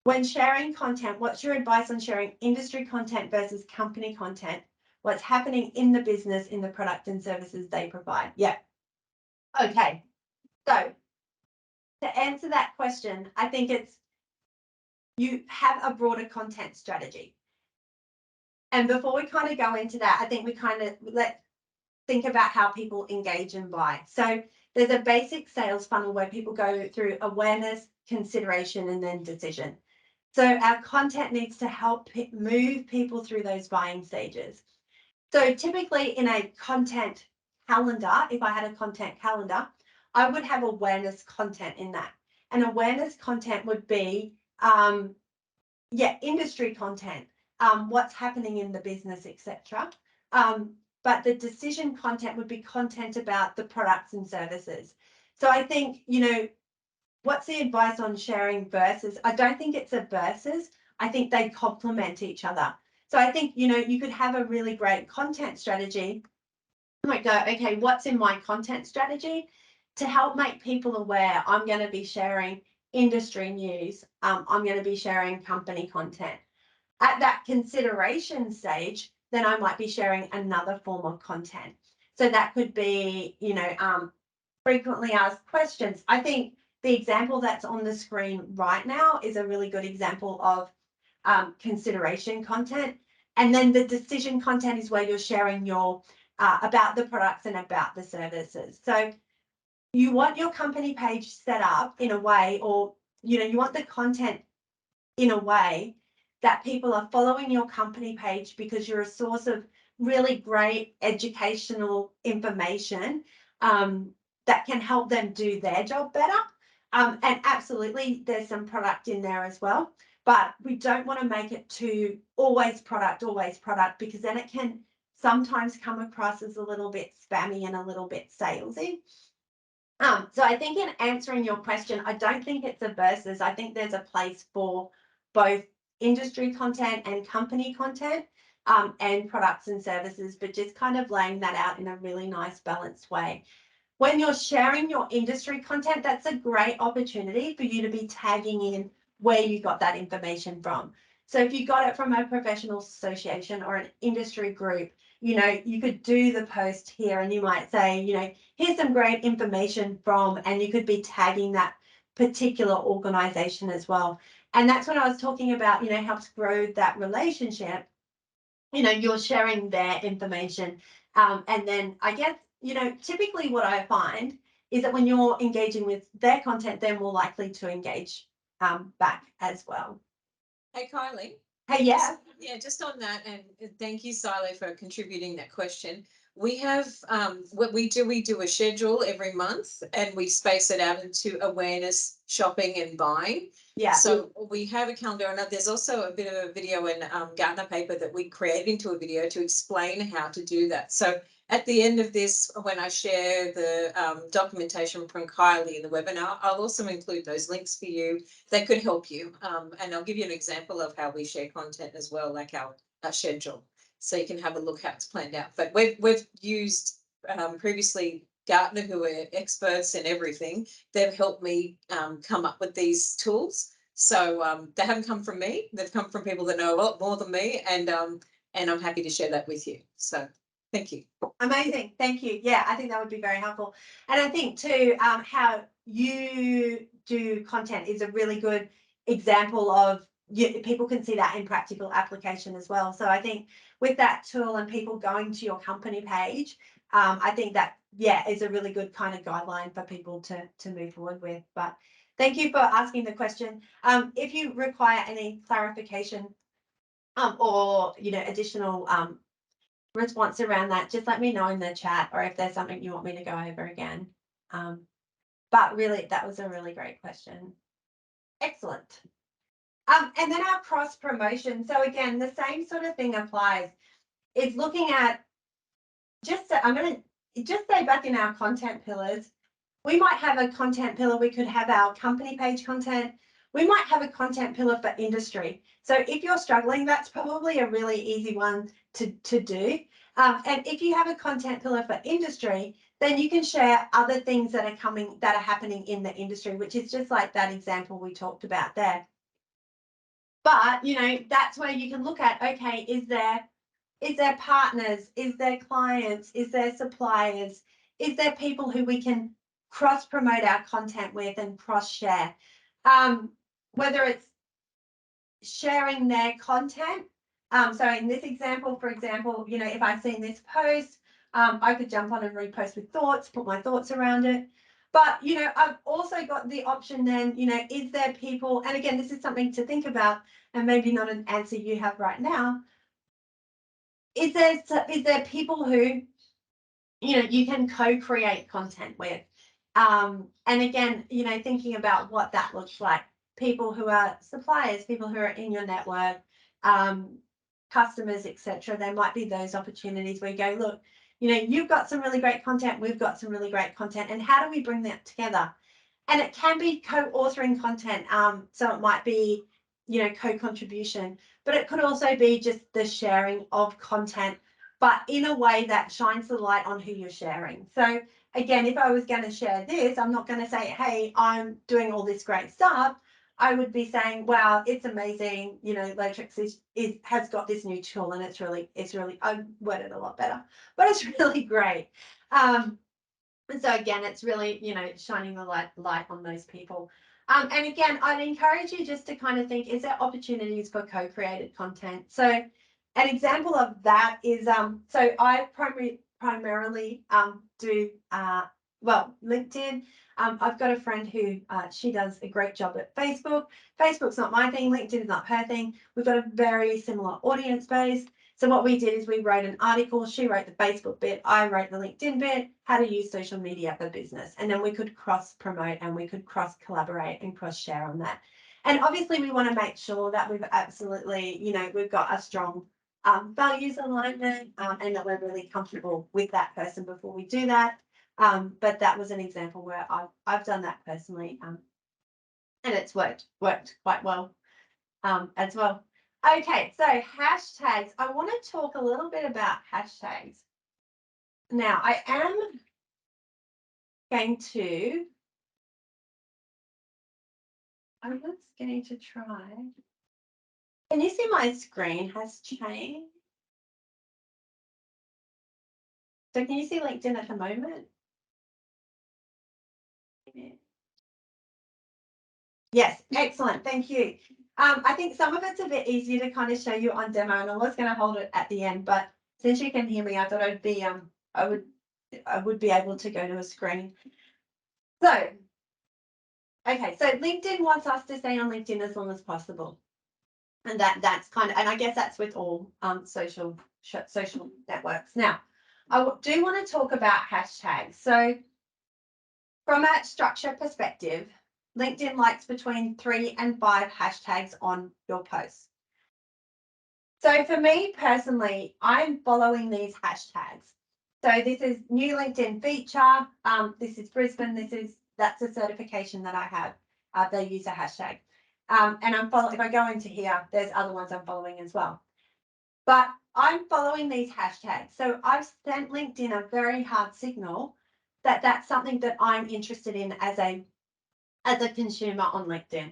when sharing content, what's your advice on sharing industry content versus company content? What's happening in the business, in the product and services they provide? Yeah. Okay. So to answer that question, I think it's you have a broader content strategy. And before we kind of go into that, I think we kind of think about how people engage and buy. So there's a basic sales funnel where people go through awareness, consideration, and then decision. So our content needs to help move people through those buying stages. So typically in a content calendar, if I had a content calendar, I would have awareness content in that. And awareness content would be, industry content, what's happening in the business, etc. But the decision content would be content about the products and services. So I think, you know, what's the advice on sharing versus? I don't think it's a versus. I think they complement each other. So I think, you know, you could have a really great content strategy. You might go, okay, what's in my content strategy to help make people aware? I'm going to be sharing industry news. I'm going to be sharing company content. At that consideration stage, then I might be sharing another form of content. So that could be, you know, frequently asked questions. I think the example that's on the screen right now is a really good example of consideration content. And then the decision content is where you're sharing your about the products and about the services. So you want your company page set up in a way, or, you know, you want the content in a way that people are following your company page because you're a source of really great educational information that can help them do their job better. And absolutely, there's some product in there as well, but we don't want to make it too always product, because then it can sometimes come across as a little bit spammy and a little bit salesy. So I think in answering your question, I don't think it's a versus. I think there's a place for both industry content and company content and products and services, but just kind of laying that out in a really nice balanced way. When you're sharing your industry content, that's a great opportunity for you to be tagging in where you got that information from. So if you got it from a professional association or an industry group, you know, you could do the post here and you might say, you know, here's some great information from, and you could be tagging that particular organization as well. And that's when I was talking about, you know, helps grow that relationship. You know, you're sharing their information. And then I guess, you know, typically what I find is that when you're engaging with their content, they're more likely to engage back as well. Hey, Kylie. Hey, yeah. Yeah, just on that, and thank you, Silo, for contributing that question. We have what we do a schedule every month, and we space it out into awareness, shopping, and buying. Yeah. So we have a calendar, and there's also a bit of a video in Gartner paper that we created into a video to explain how to do that. So at the end of this, when I share the documentation from Kylie in the webinar, I'll also include those links for you that could help you. And I'll give you an example of how we share content as well, like our schedule. So you can have a look how it's planned out. But we've used previously Gartner, who are experts in everything. They've helped me come up with these tools. So they haven't come from me. They've come from people that know a lot more than me. And I'm happy to share that with you. So thank you. Amazing. Thank you. Yeah, I think that would be very helpful. And I think too, how you do content is a really good example of people can see that in practical application as well. So I think with that tool and people going to your company page, I think that, yeah, is a really good kind of guideline for people to move forward with. But thank you for asking the question. If you require any clarification or, you know, additional response around that, just let me know in the chat, or if there's something you want me to go over again. But really, that was a really great question. Excellent. And then our cross promotion. So again, the same sort of thing applies. It's looking at I'm going to just say back in our content pillars, we might have a content pillar. We could have our company page content. We might have a content pillar for industry. So if you're struggling, that's probably a really easy one to do. And if you have a content pillar for industry, then you can share other things that are happening in the industry, which is just like that example we talked about there. But, that's where you can look at, okay, is there partners? Is there clients? Is there suppliers? Is there people who we can cross promote our content with and cross share? Whether it's sharing their content. So in this example, for example, if I've seen this post, I could jump on and repost with thoughts, put my thoughts around it. But, I've also got the option then, is there people, and again, this is something to think about and maybe not an answer you have right now. Is there people who, you can co-create content with? And again, thinking about what that looks like. People who are suppliers, people who are in your network, customers, etc. There might be those opportunities where you go, look, you've got some really great content, we've got some really great content, and how do we bring that together? And it can be co-authoring content. So it might be, co-contribution, but it could also be just the sharing of content, but in a way that shines the light on who you're sharing. So again, if I was going to share this, I'm not going to say, hey, I'm doing all this great stuff. I would be saying, wow, it's amazing. Locatrix has got this new tool, and it's really, I worded a lot better, but it's really great. And so again, it's really, shining the light on those people. And again, I'd encourage you just to kind of think, is there opportunities for co-created content? So an example of that is, so I primarily do, LinkedIn. I've got a friend who she does a great job at Facebook. Facebook's not my thing. LinkedIn is not her thing. We've got a very similar audience base. So what we did is we wrote an article. She wrote the Facebook bit. I wrote the LinkedIn bit, how to use social media for business. And then we could cross promote and we could cross collaborate and cross share on that. And obviously we want to make sure that we've absolutely, we've got a strong values alignment and that we're really comfortable with that person before we do that. But that was an example where I've done that personally, and it's worked quite well as well. Okay, so hashtags. I want to talk a little bit about hashtags. Now, I am going to try. Can you see my screen has changed? So can you see LinkedIn at the moment? Yes, excellent. Thank you. I think some of it's a bit easier to kind of show you on demo, and I was going to hold it at the end, but since you can hear me, I thought I'd be I would be able to go to a screen. So, okay, so LinkedIn wants us to stay on LinkedIn as long as possible, and that's kind of, and I guess that's with all social networks. Now, I do want to talk about hashtags. So, from a structure perspective, LinkedIn likes between 3 and 5 hashtags on your posts. So for me personally, I'm following these hashtags. So this is new LinkedIn feature. This is Brisbane. That's a certification that I have. They use a hashtag. And I'm following, if I go into here, there's other ones I'm following as well. But I'm following these hashtags. So I've sent LinkedIn a very hard signal that that's something that I'm interested in as a consumer on LinkedIn.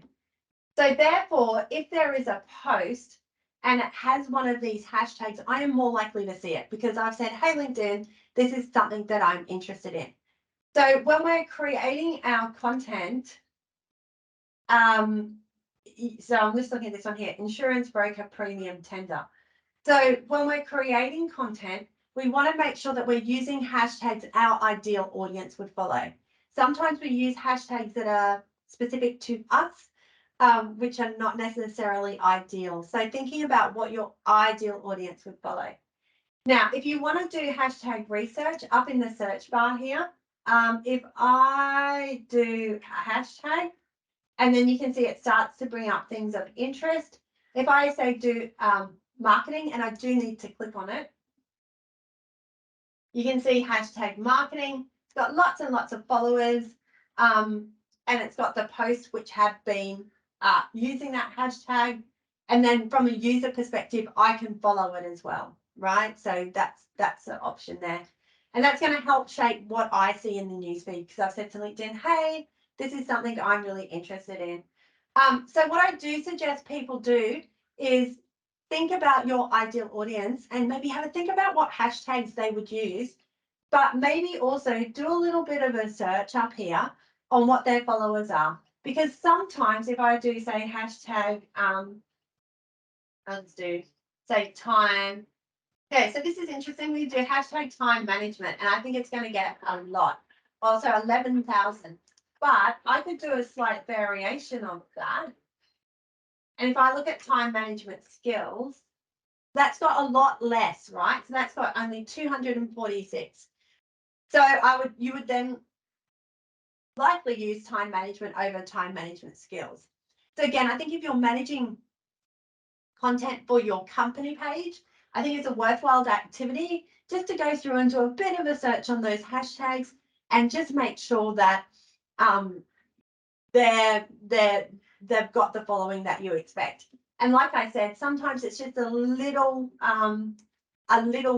So therefore, if there is a post and it has one of these hashtags, I am more likely to see it because I've said, hey, LinkedIn, this is something that I'm interested in. So when we're creating our content, so I'm just looking at this one here, insurance broker premium tender. So when we're creating content, we want to make sure that we're using hashtags our ideal audience would follow. Sometimes we use hashtags that are specific to us, which are not necessarily ideal. So thinking about what your ideal audience would follow. Now, if you want to do hashtag research up in the search bar here, if I do a hashtag, and then you can see it starts to bring up things of interest. If I say do marketing, and I do need to click on it, you can see hashtag marketing. It's got lots and lots of followers, and it's got the posts which have been using that hashtag. And then from a user perspective, I can follow it as well, right? So that's an option there. And that's going to help shape what I see in the newsfeed, because I've said to LinkedIn, hey, this is something I'm really interested in. So what I do suggest people do is think about your ideal audience and maybe have a think about what hashtags they would use, but maybe also do a little bit of a search up here on what their followers are. Because sometimes if I do say hashtag, let's do say time. Okay, so this is interesting. We do hashtag time management, and I think it's going to get a lot. Also 11,000. But I could do a slight variation of that. And if I look at time management skills, that's got a lot less, right? So that's got only 246. So you would then likely use time management over time management skills. So again, I think if you're managing content for your company page, I think it's a worthwhile activity just to go through and do a bit of a search on those hashtags and just make sure that they've got the following that you expect. And like I said, sometimes it's just a little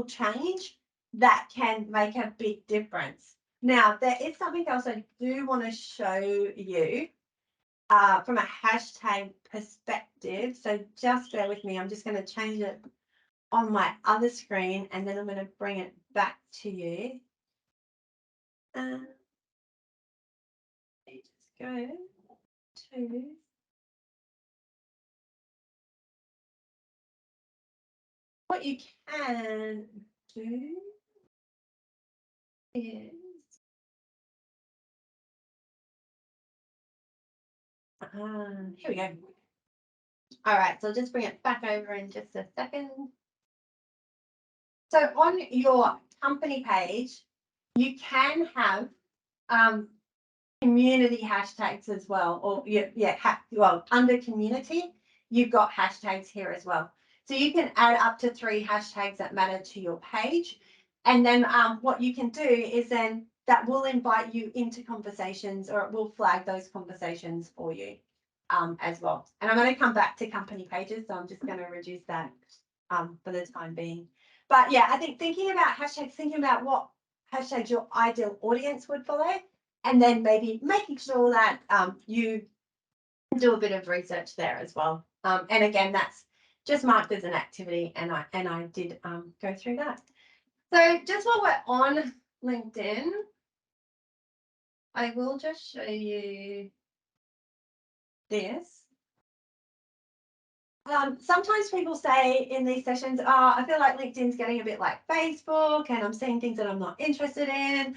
change that can make a big difference. Now, there is something else I do want to show you from a hashtag perspective. So just bear with me. I'm just going to change it on my other screen, and then I'm going to bring it back to you. Just go to what you can do is here we go. All right, so I'll just bring it back over in just a second. So on your company page, you can have community hashtags as well, or well, under community, you've got hashtags here as well. So you can add up to 3 hashtags that matter to your page. And then what you can do is then that will invite you into conversations, or it will flag those conversations for you as well. And I'm going to come back to company pages, so I'm just going to reduce that for the time being. But yeah, I think thinking about hashtags, thinking about what hashtags your ideal audience would follow, and then maybe making sure that you do a bit of research there as well. And again, that's just marked as an activity, and I did go through that. So just while we're on LinkedIn, I will just show you this. Sometimes people say in these sessions, oh, I feel like LinkedIn's getting a bit like Facebook, and I'm seeing things that I'm not interested in.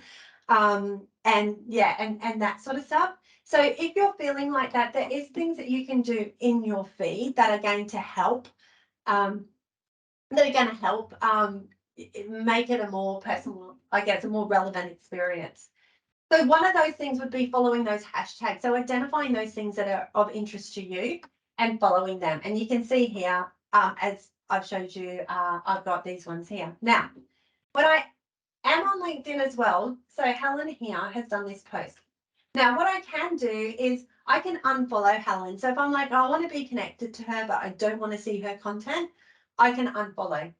And yeah, and that sort of stuff. So if you're feeling like that, there is things that you can do in your feed that are going to help, make it a more personal, I guess, a more relevant experience. So one of those things would be following those hashtags. So identifying those things that are of interest to you and following them. And you can see here, as I've showed you, I've got these ones here. Now, when I am on LinkedIn as well, so Helen here has done this post. Now, what I can do is I can unfollow Helen. So if I'm like, oh, I want to be connected to her, but I don't want to see her content, I can unfollow.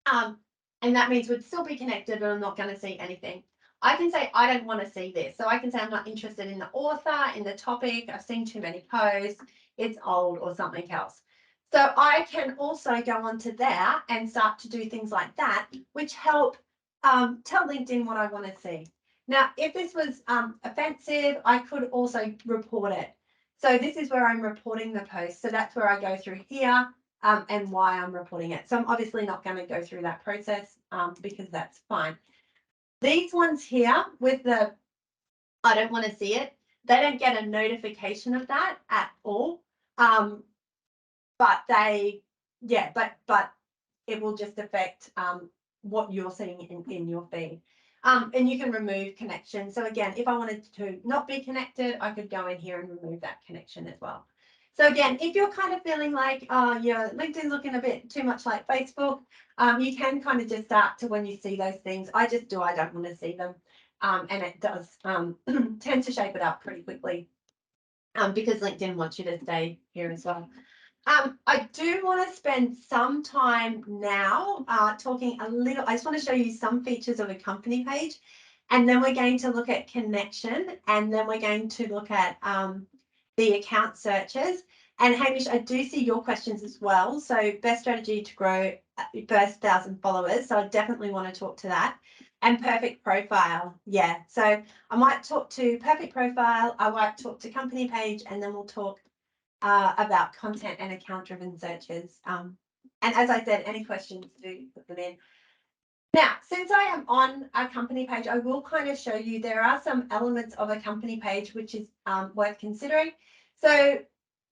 And that means we'd still be connected, but I'm not going to see anything. I can say, I don't want to see this. So I can say, I'm not interested in the author, in the topic. I've seen too many posts. It's old or something else. So I can also go onto there and start to do things like that, which help tell LinkedIn what I want to see. Now, if this was offensive, I could also report it. So this is where I'm reporting the post. So that's where I go through here and why I'm reporting it. So I'm obviously not going to go through that process because that's fine. These ones here with the I don't want to see it, they don't get a notification of that at all. But they, yeah, but it will just affect what you're seeing in your feed. And you can remove connections. So again, if I wanted to not be connected, I could go in here and remove that connection as well. So again, if you're kind of feeling like, your LinkedIn's looking a bit too much like Facebook, you can kind of just start to, when you see those things, I don't want to see them. And it does tend to shape it up pretty quickly, because LinkedIn wants you to stay here as well. I do want to spend some time now talking a little. I just want to show you some features of a company page, and then we're going to look at connection, and then we're going to look at the account searches. And Hamish, I do see your questions as well. So best strategy to grow first 1,000 followers. So I definitely want to talk to that. And perfect profile. Yeah. So I might talk to perfect profile. I might talk to company page, and then we'll talk about content and account driven searches. And as I said, any questions, do put them in. Now, since I am on a company page, I will kind of show you there are some elements of a company page which is worth considering. So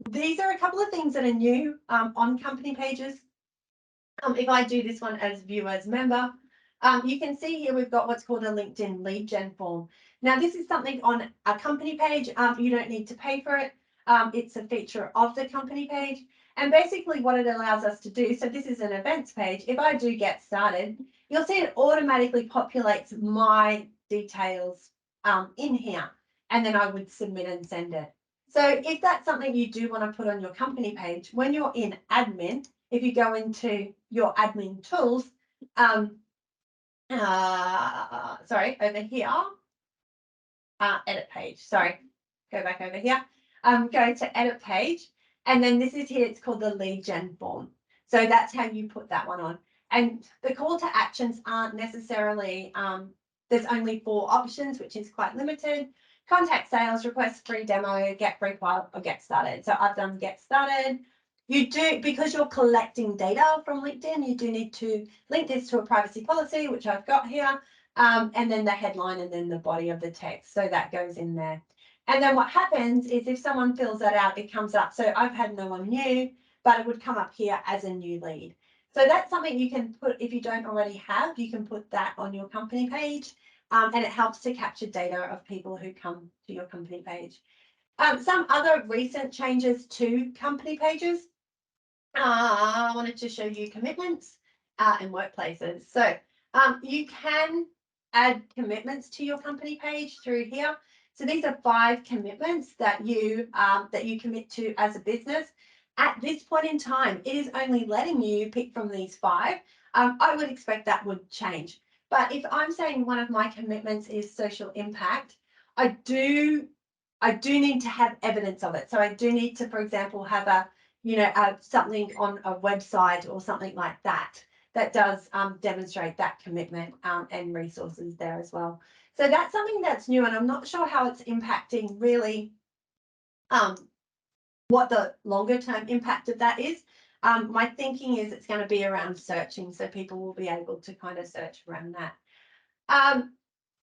these are a couple of things that are new on company pages. If I do this one as viewers member, you can see here we've got what's called a LinkedIn lead gen form. Now, this is something on a company page. You don't need to pay for it. It's a feature of the company page. And basically what it allows us to do, so this is an events page. If I do get started, you'll see it automatically populates my details in here. And then I would submit and send it. So if that's something you do want to put on your company page, when you're in admin, if you go into your admin tools, sorry, over here, edit page, sorry, go back over here, go to edit page, and then this is here, it's called the lead gen form. So that's how you put that one on. And the call to actions aren't necessarily, there's only 4 options, which is quite limited. Contact sales, request free demo, get free file, or get started. So I've done get started. You do, because you're collecting data from LinkedIn, you do need to link this to a privacy policy, which I've got here, and then the headline and then the body of the text. So that goes in there. And then what happens is if someone fills that out, it comes up. So I've had no one new, but it would come up here as a new lead. So that's something you can put, if you don't already have, you can put that on your company page, and it helps to capture data of people who come to your company page. Some other recent changes to company pages. I wanted to show you commitments and workplaces. So you can add commitments to your company page through here. So these are 5 commitments that you commit to as a business. At this point in time, it is only letting you pick from these 5. I would expect that would change. But if I'm saying one of my commitments is social impact, I do need to have evidence of it. So I do need to, for example, have a something on a website or something like that that does demonstrate that commitment and resources there as well. So that's something that's new, and I'm not sure how it's impacting really what the longer term impact of that is. My thinking is it's going to be around searching, so people will be able to kind of search around that.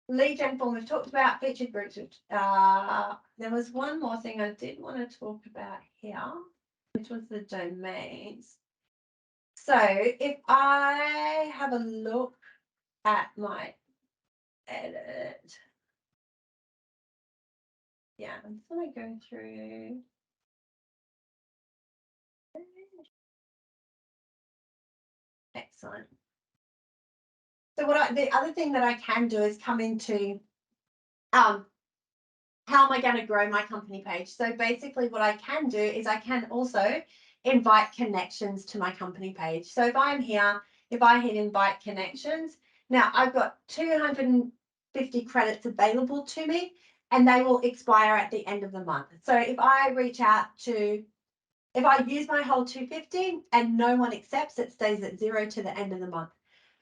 Lead gen form we've talked about, featured groups. There was one more thing I did want to talk about here, which was the domains. So if I have a look at my edit, yeah, I'm just going to go through. Excellent. So the other thing that I can do is come into how am I going to grow my company page? So basically what I can do is I can also invite connections to my company page. So if I'm here, if I hit invite connections, now I've got 250 credits available to me, and they will expire at the end of the month. So if I reach out to, if I use my whole 250 and no one accepts, it stays at 0 to the end of the month.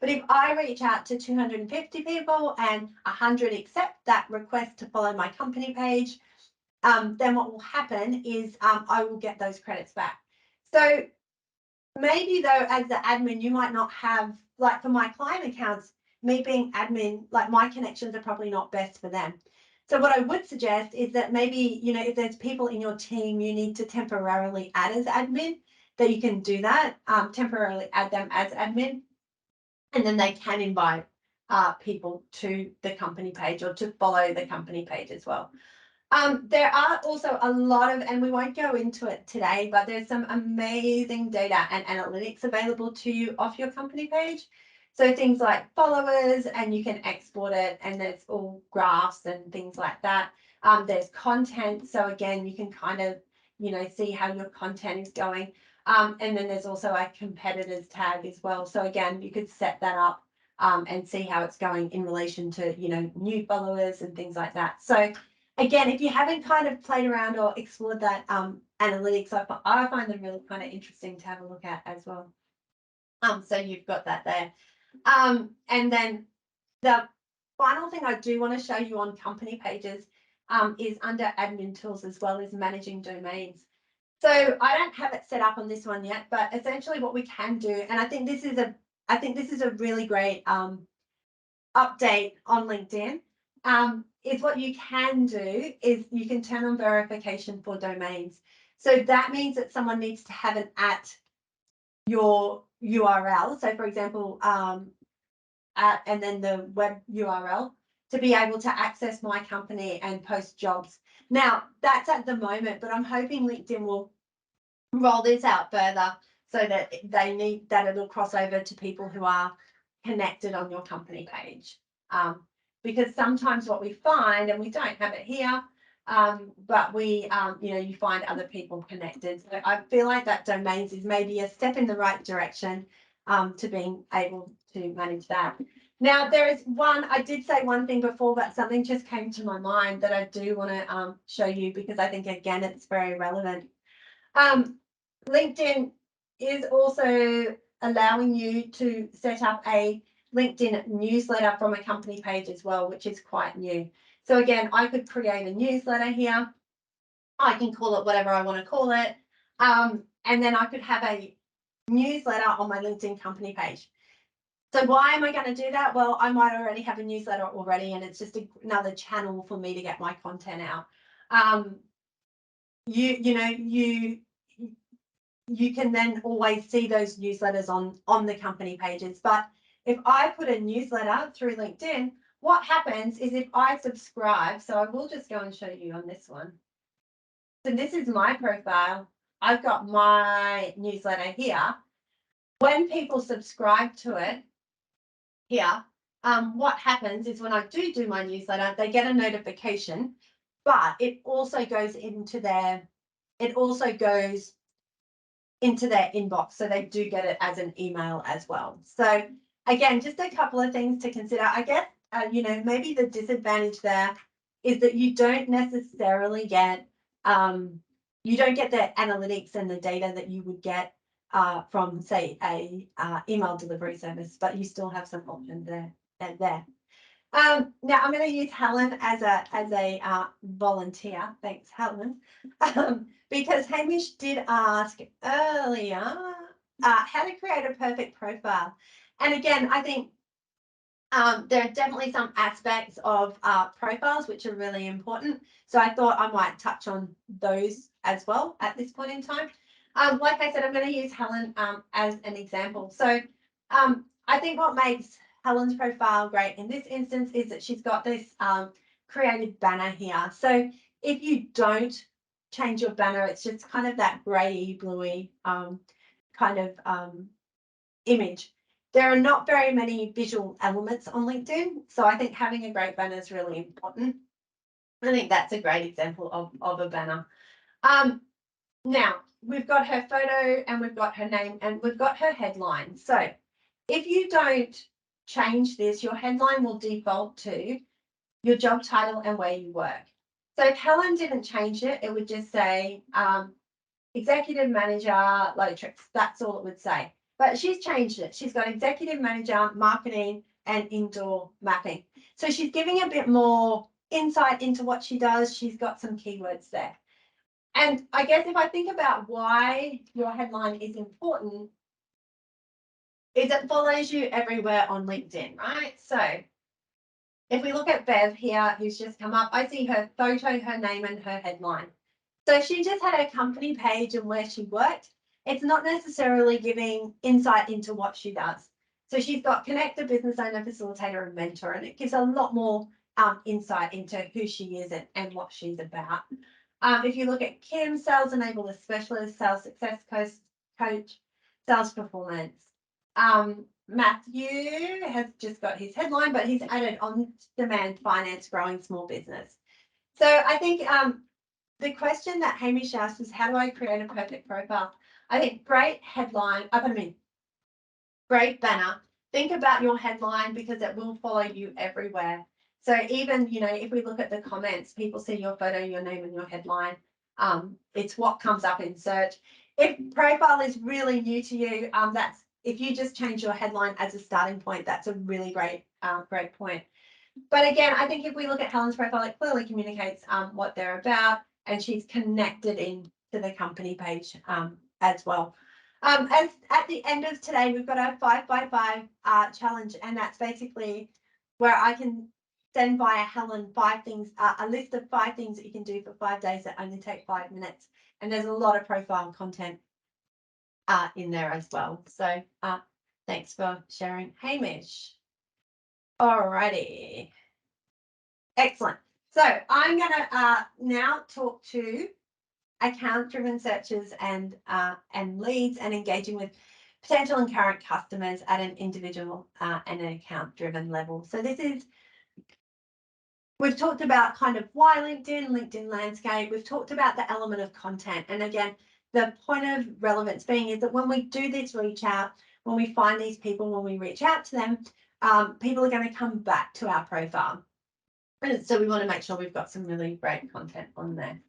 But if I reach out to 250 people and 100 accept that request to follow my company page, then what will happen is I will get those credits back. So maybe though, as the admin, you might not have, like for my client accounts, me being admin, like my connections are probably not best for them. So what I would suggest is that maybe, if there's people in your team you need to temporarily add as admin, that you can do that, temporarily add them as admin. and then they can invite people to the company page or to follow the company page as well. There are also a lot of, and we won't go into it today, but there's some amazing data and analytics available to you off your company page. So things like followers, and you can export it, and there's all graphs and things like that. There's content. So again, you can kind of, see how your content is going. And then there's also a competitors tag as well. So again, you could set that up and see how it's going in relation to, new followers and things like that. So again, if you haven't kind of played around or explored that analytics, I find them really kind of interesting to have a look at as well. So you've got that there. And then the final thing I do want to show you on company pages is under admin tools, as well as managing domains. So I don't have it set up on this one yet, but essentially what we can do, and I think this is a really great update on LinkedIn, is what you can do is you can turn on verification for domains. So that means that someone needs to have an at your URL. So for example, at and then the web URL to be able to access my company and post jobs. Now that's at the moment, but I'm hoping LinkedIn will roll this out further so that it'll cross over to people who are connected on your company page. Because sometimes what we find, and we don't have it here, but we, you find other people connected. So I feel like that domains is maybe a step in the right direction to being able to manage that. Now, there is I did say one thing before, but something just came to my mind that I do want to show you, because I think, again, it's very relevant. LinkedIn is also allowing you to set up a LinkedIn newsletter from a company page as well, which is quite new. So again, I could create a newsletter here. I can call it whatever I want to call it. And then I could have a newsletter on my LinkedIn company page. So why am I going to do that? Well, I might already have a newsletter already, and it's just another channel for me to get my content out. You can then always see those newsletters on the company pages. But if I put a newsletter through LinkedIn, what happens is if I subscribe, so I will just go and show you on this one. So this is my profile. I've got my newsletter here. When people subscribe to it here, what happens is when I do my newsletter, they get a notification, but it also goes into their inbox, so they do get it as an email as well. So again, just a couple of things to consider. I guess maybe the disadvantage there is that you don't necessarily get the analytics and the data that you would get from, say, a email delivery service, but you still have some options there. Now I'm going to use Helen as a volunteer. Thanks, Helen. Because Hamish did ask earlier how to create a perfect profile. And again, I think there are definitely some aspects of profiles which are really important. So I thought I might touch on those as well at this point in time. Like I said, I'm going to use Helen as an example. So I think what makes Helen's profile great in this instance is that she's got this created banner here. So if you don't change your banner, it's just kind of that grey, bluey kind of image. There are not very many visual elements on LinkedIn, so I think having a great banner is really important. I think that's a great example of a banner. Now, we've got her photo and we've got her name and we've got her headline. So if you don't change this, your headline will default to your job title and where you work. So if Helen didn't change it, it would just say executive manager, Locatrix. That's all it would say. But she's changed it. She's got executive manager, marketing, and indoor mapping. So she's giving a bit more insight into what she does. She's got some keywords there. And I guess if I think about why your headline is important, is it follows you everywhere on LinkedIn, right? So if we look at Bev here, who's just come up, I see her photo, her name, and her headline. So she just had a company page and where she worked. It's not necessarily giving insight into what she does. So she's got connector, business owner, facilitator, and mentor, and it gives a lot more insight into who she is and what she's about. If you look at Kim, sales enabler specialist, sales success coach, sales performance. Matthew has just got his headline, but he's added on-demand finance, growing small business. So I think the question that Hamish asked is, how do I create a perfect profile? I think great headline, great banner. Think about your headline because it will follow you everywhere. So even, if we look at the comments, people see your photo, your name, and your headline. It's what comes up in search. If profile is really new to you, if you just change your headline as a starting point, that's a really great point. But again, I think if we look at Helen's profile, it clearly communicates what they're about, and she's connected into the company page as well. As at the end of today, we've got our 5x5 challenge, and that's basically where I can send via Helen 5 things, a list of 5 things that you can do for 5 days that only take 5 minutes. And there's a lot of profile content in there as well. So thanks for sharing, Hamish. Alrighty. Excellent. So I'm going to now talk to account-driven searches and leads and engaging with potential and current customers at an individual and an account-driven level. So we've talked about kind of why LinkedIn landscape. We've talked about the element of content. And again, the point of relevance being is that when we do this reach out, when we find these people, when we reach out to them, people are going to come back to our profile. And so we want to make sure we've got some really great content on there.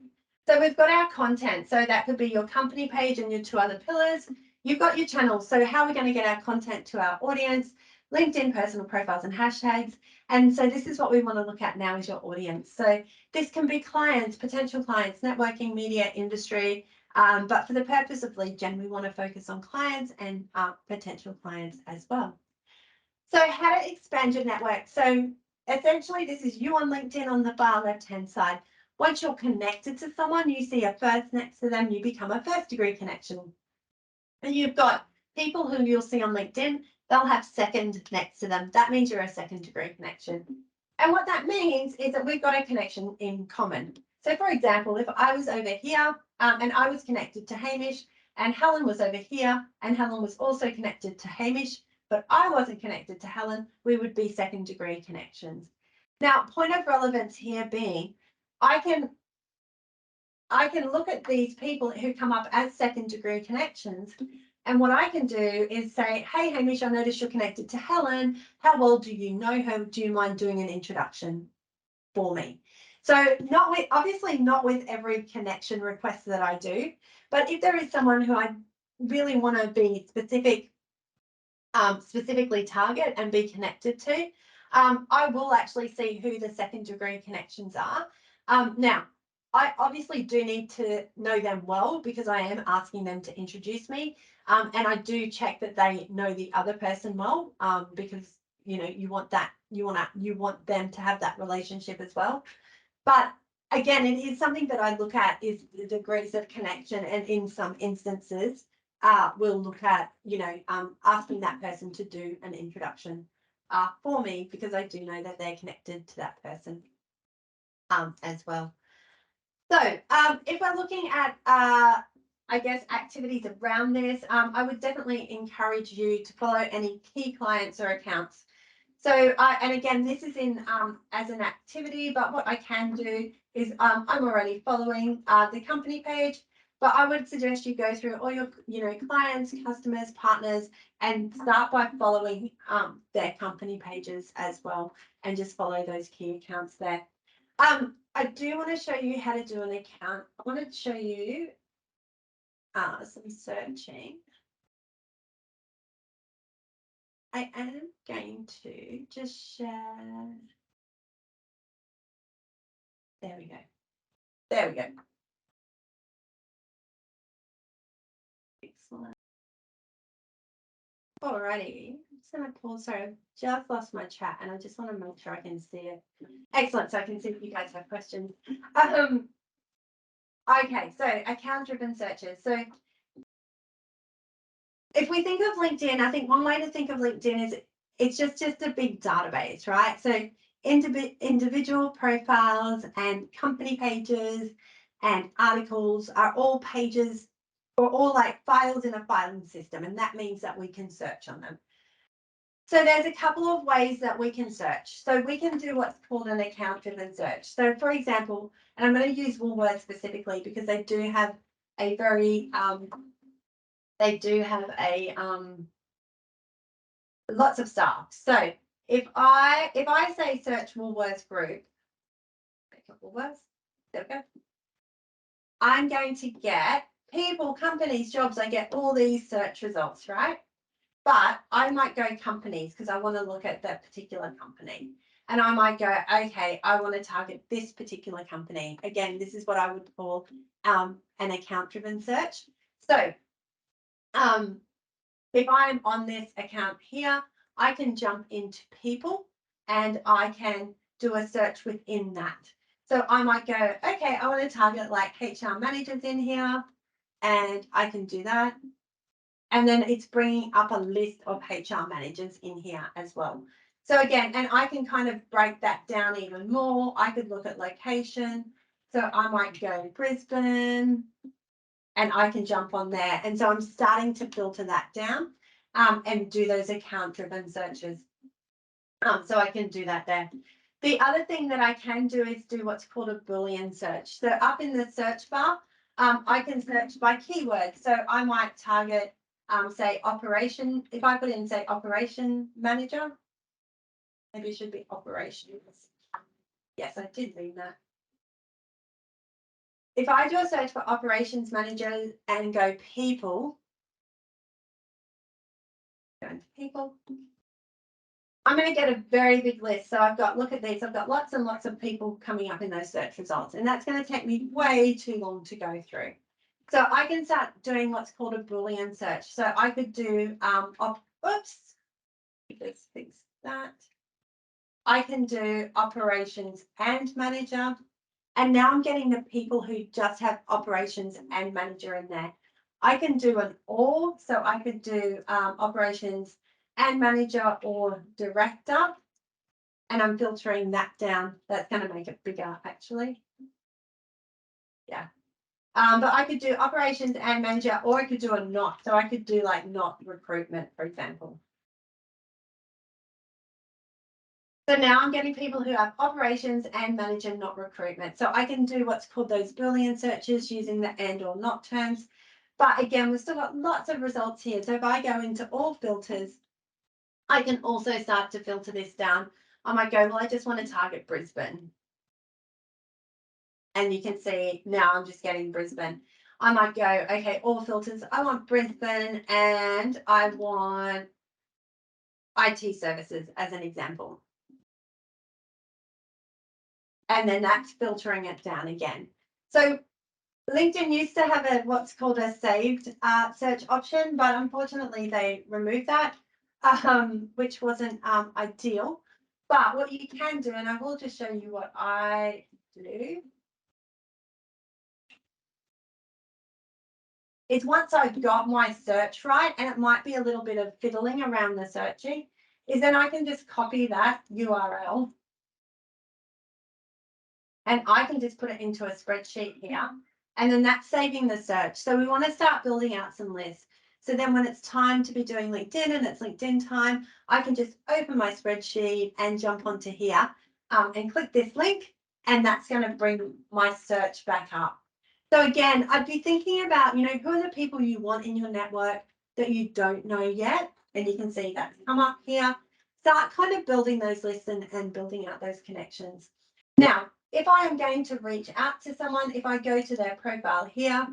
So we've got our content. So that could be your company page and your 2 other pillars. You've got your channels. So how are we going to get our content to our audience? LinkedIn personal profiles and hashtags. And so this is what we want to look at now is your audience. So this can be clients, potential clients, networking, media, industry. But for the purpose of lead gen, we want to focus on clients and potential clients as well. So how to expand your network. So essentially, this is you on LinkedIn on the far left-hand side. Once you're connected to someone, you see a first next to them, you become a first-degree connection. And you've got people who you'll see on LinkedIn, they'll have second next to them. That means you're a second-degree connection. And what that means is that we've got a connection in common. So, for example, if I was over here and I was connected to Hamish, and Helen was over here, and Helen was also connected to Hamish, but I wasn't connected to Helen, we would be second-degree connections. Now, point of relevance here being, I can look at these people who come up as second-degree connections, and what I can do is say, hey, Hamish, I noticed you're connected to Helen. How well do you know her? Do you mind doing an introduction for me? So obviously not with every connection request that I do, but if there is someone who I really want to be specifically target and be connected to, I will actually see who the second-degree connections are. Now, I obviously do need to know them well because I am asking them to introduce me, and I do check that they know the other person well, because you want them to have that relationship as well. But again, it is something that I look at is the degrees of connection, and in some instances, we'll look at asking that person to do an introduction for me because I do know that they're connected to that person as well. So if we're looking at, I guess, activities around this, I would definitely encourage you to follow any key clients or accounts. So, and again, this is in as an activity, but what I can do is I'm already following the company page, but I would suggest you go through all your, clients, customers, partners, and start by following their company pages as well, and just follow those key accounts there. I do want to show you how to do an account. I want to show you some searching. I am going to just share. There we go. There we go. Excellent. Alrighty. I'm just going to pause. Sorry, I've just lost my chat and I just want to make sure I can see it. Excellent. So I can see if you guys have questions. Okay, so account-driven searches. So if we think of LinkedIn, I think one way to think of LinkedIn is it's just a big database, right? So individual profiles and company pages and articles are all pages or all like files in a filing system, and that means that we can search on them. So there's a couple of ways that we can search. So we can do what's called an account-driven search. So for example, and I'm going to use Woolworths specifically because they do have a very lots of staff. So if I say search Woolworths group, Woolworths, there we go. I'm going to get people, companies, jobs. I get all these search results, right? But I might go companies because I want to look at that particular company. And I might go, okay, I want to target this particular company. Again, this is what I would call an account-driven search. So if I'm on this account here, I can jump into people and I can do a search within that. So I might go, okay, I want to target like HR managers in here, and I can do that. And then it's bringing up a list of HR managers in here as well. So again, and I can kind of break that down even more. I could look at location. So I might go Brisbane and I can jump on there. And so I'm starting to filter that down and do those account-driven searches. So I can do that there. The other thing that I can do is do what's called a Boolean search. So up in the search bar, I can search by keyword. So I might target say operation. If I put in say operation manager, maybe it should be operations. Yes, I did mean that. If I do a search for operations manager and go people, go into people, I'm going to get a very big list. So I've got, look at these, I've got lots and lots of people coming up in those search results, and that's going to take me way too long to go through. So I can start doing what's called a Boolean search. So I could do, oops, let's fix that. I can do operations and manager. And now I'm getting the people who just have operations and manager in there. I can do an or, so I could do operations and manager or director. And I'm filtering that down. That's going to make it bigger, actually. Yeah. But I could do operations and manager, or I could do a not. So I could do like not recruitment, for example. So now I'm getting people who have operations and manager, not recruitment. So I can do what's called those Boolean searches using the and or not terms. But again, we've still got lots of results here. So if I go into all filters, I can also start to filter this down. I might go, well, I just want to target Brisbane. And you can see now I'm just getting Brisbane. I might go, okay, all filters, I want Brisbane and I want IT services as an example. And then that's filtering it down again. So LinkedIn used to have a what's called a saved search option, but unfortunately they removed that, which wasn't ideal. But what you can do, and I will just show you what I do, is once I've got my search right, and it might be a little bit of fiddling around the searching, is then I can just copy that URL and I can just put it into a spreadsheet here. And then that's saving the search. So we want to start building out some lists. So then when it's time to be doing LinkedIn and it's LinkedIn time, I can just open my spreadsheet and jump onto here and click this link, and that's going to bring my search back up. So again, I'd be thinking about, you know, who are the people you want in your network that you don't know yet? And you can see that's come up here. Start kind of building those lists and building out those connections. Now, if I am going to reach out to someone, if I go to their profile here,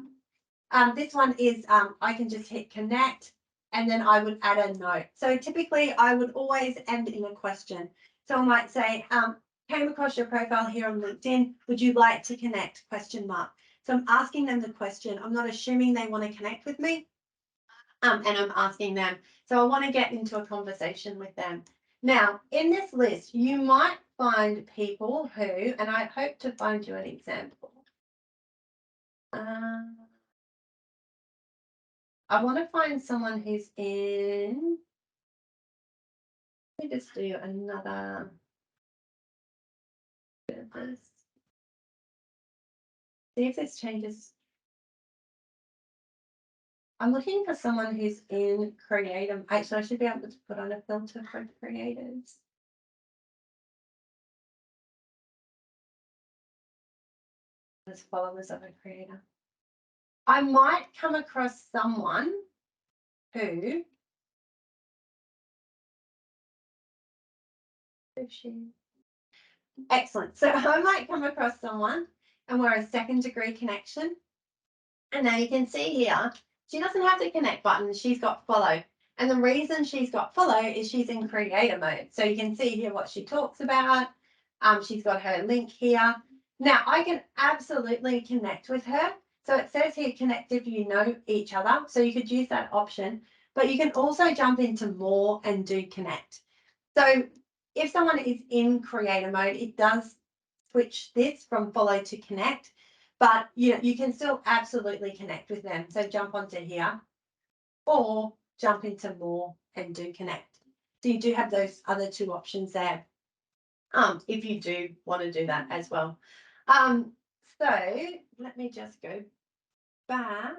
this one is, I can just hit connect and then I would add a note. So typically I would always end in a question. So I might say, came across your profile here on LinkedIn, would you like to connect, question mark. So I'm asking them the question. I'm not assuming they want to connect with me. And I'm asking them. So I want to get into a conversation with them. Now, in this list, you might find people who, and I hope to find you an example. I want to find someone who's in. Let me just do another bit of this. See if this changes. I'm looking for someone who's in creative. Actually, I should be able to put on a filter for creatives. As followers of a creator. I might come across someone who. Excellent. So I might come across someone and we're a second degree connection. And now you can see here, she doesn't have the connect button, she's got follow. And the reason she's got follow is she's in creator mode. So you can see here what she talks about. She's got her link here. Now I can absolutely connect with her. So it says here, connect if you know each other. So you could use that option, but you can also jump into more and do connect. So if someone is in creator mode, it does switch this from follow to connect. But you can still absolutely connect with them. So jump onto here or jump into more and do connect. So you do have those other two options there. If you do want to do that as well. So let me just go back.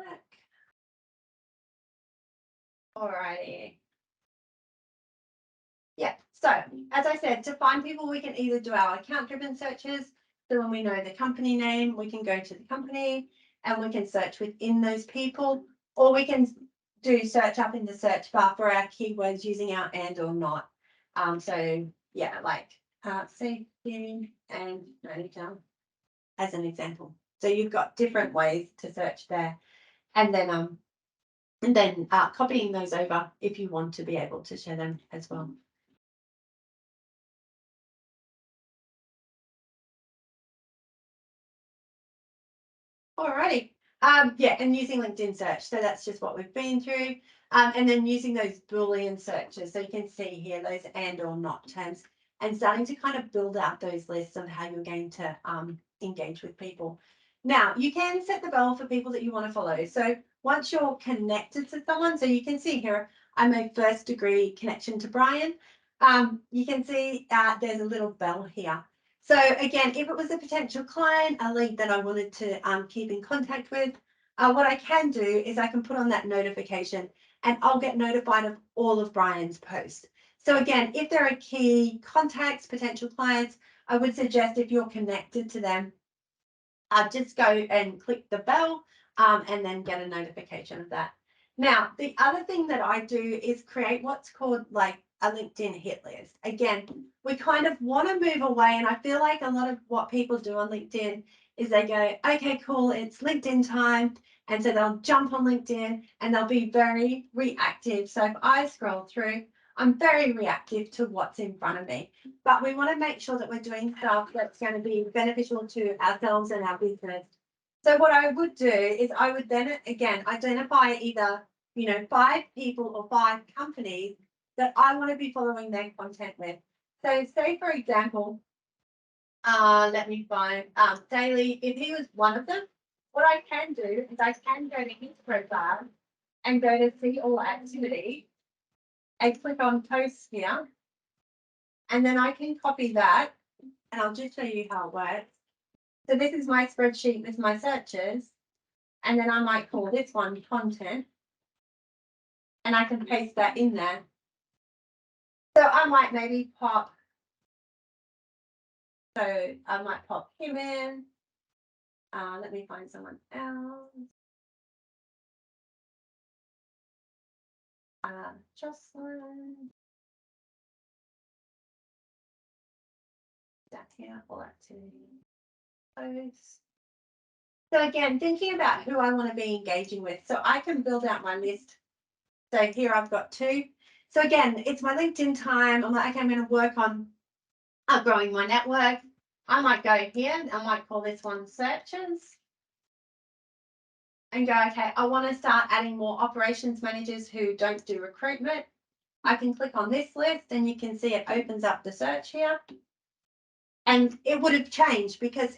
Alrighty. Yeah, so as I said, to find people, we can either do our account-driven searches. So when we know the company name, we can go to the company and we can search within those people, or we can do search up in the search bar for our keywords using our and or not. So yeah, like safety and manager as an example. So you've got different ways to search there, and then copying those over if you want to be able to share them as well. Alrighty. Yeah, and using LinkedIn search. So that's just what we've been through. And then using those Boolean searches. So you can see here those and or not terms and starting to kind of build out those lists of how you're going to engage with people. Now, you can set the bell for people that you want to follow. So once you're connected to someone, so you can see here, I'm a first degree connection to Brian. You can see there's a little bell here. So again, if it was a potential client, a lead that I wanted to keep in contact with, what I can do is I can put on that notification and I'll get notified of all of Brian's posts. So again, if there are key contacts, potential clients, I would suggest if you're connected to them, just go and click the bell and then get a notification of that. Now, the other thing that I do is create what's called like a LinkedIn hit list. Again, we kind of want to move away, and I feel like a lot of what people do on LinkedIn is they go, okay, cool, it's LinkedIn time. And so they'll jump on LinkedIn and they'll be very reactive. So if I scroll through, I'm very reactive to what's in front of me. But we want to make sure that we're doing stuff that's going to be beneficial to ourselves and our business. So what I would do is I would then, again, identify either, 5 people or 5 companies that I want to be following their content with. So say, for example, let me find Daily. If he was one of them, what I can do is I can go to his profile and go to see all activity and click on posts here. And then I can copy that and I'll just show you how it works. So this is my spreadsheet with my searches. And then I might call this one content. And I can paste that in there. So I might maybe pop. So I might pop him in. Let me find someone else. Jocelyn. Down here, all activity. Post. So again, thinking about who I want to be engaging with. So I can build out my list. So here I've got 2. So again, it's my LinkedIn time. I'm like, okay, I'm going to work on growing my network. I might go here. I might call this one searches. And go, okay, I want to start adding more operations managers who don't do recruitment. I can click on this list and you can see it opens up the search here. And it would have changed because,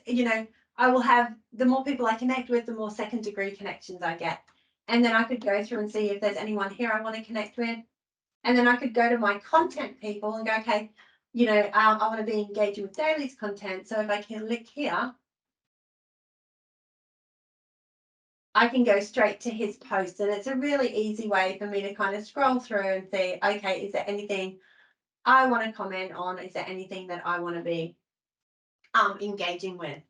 I will have, the more people I connect with, the more second degree connections I get. and then I could go through and see if there's anyone here I want to connect with. And then I could go to my content people and go, okay, you know, I want to be engaging with Daly's content. So if I can click here, I can go straight to his post. And it's a really easy way for me to kind of scroll through and see, okay, is there anything I want to comment on? Is there anything that I want to be engaging with?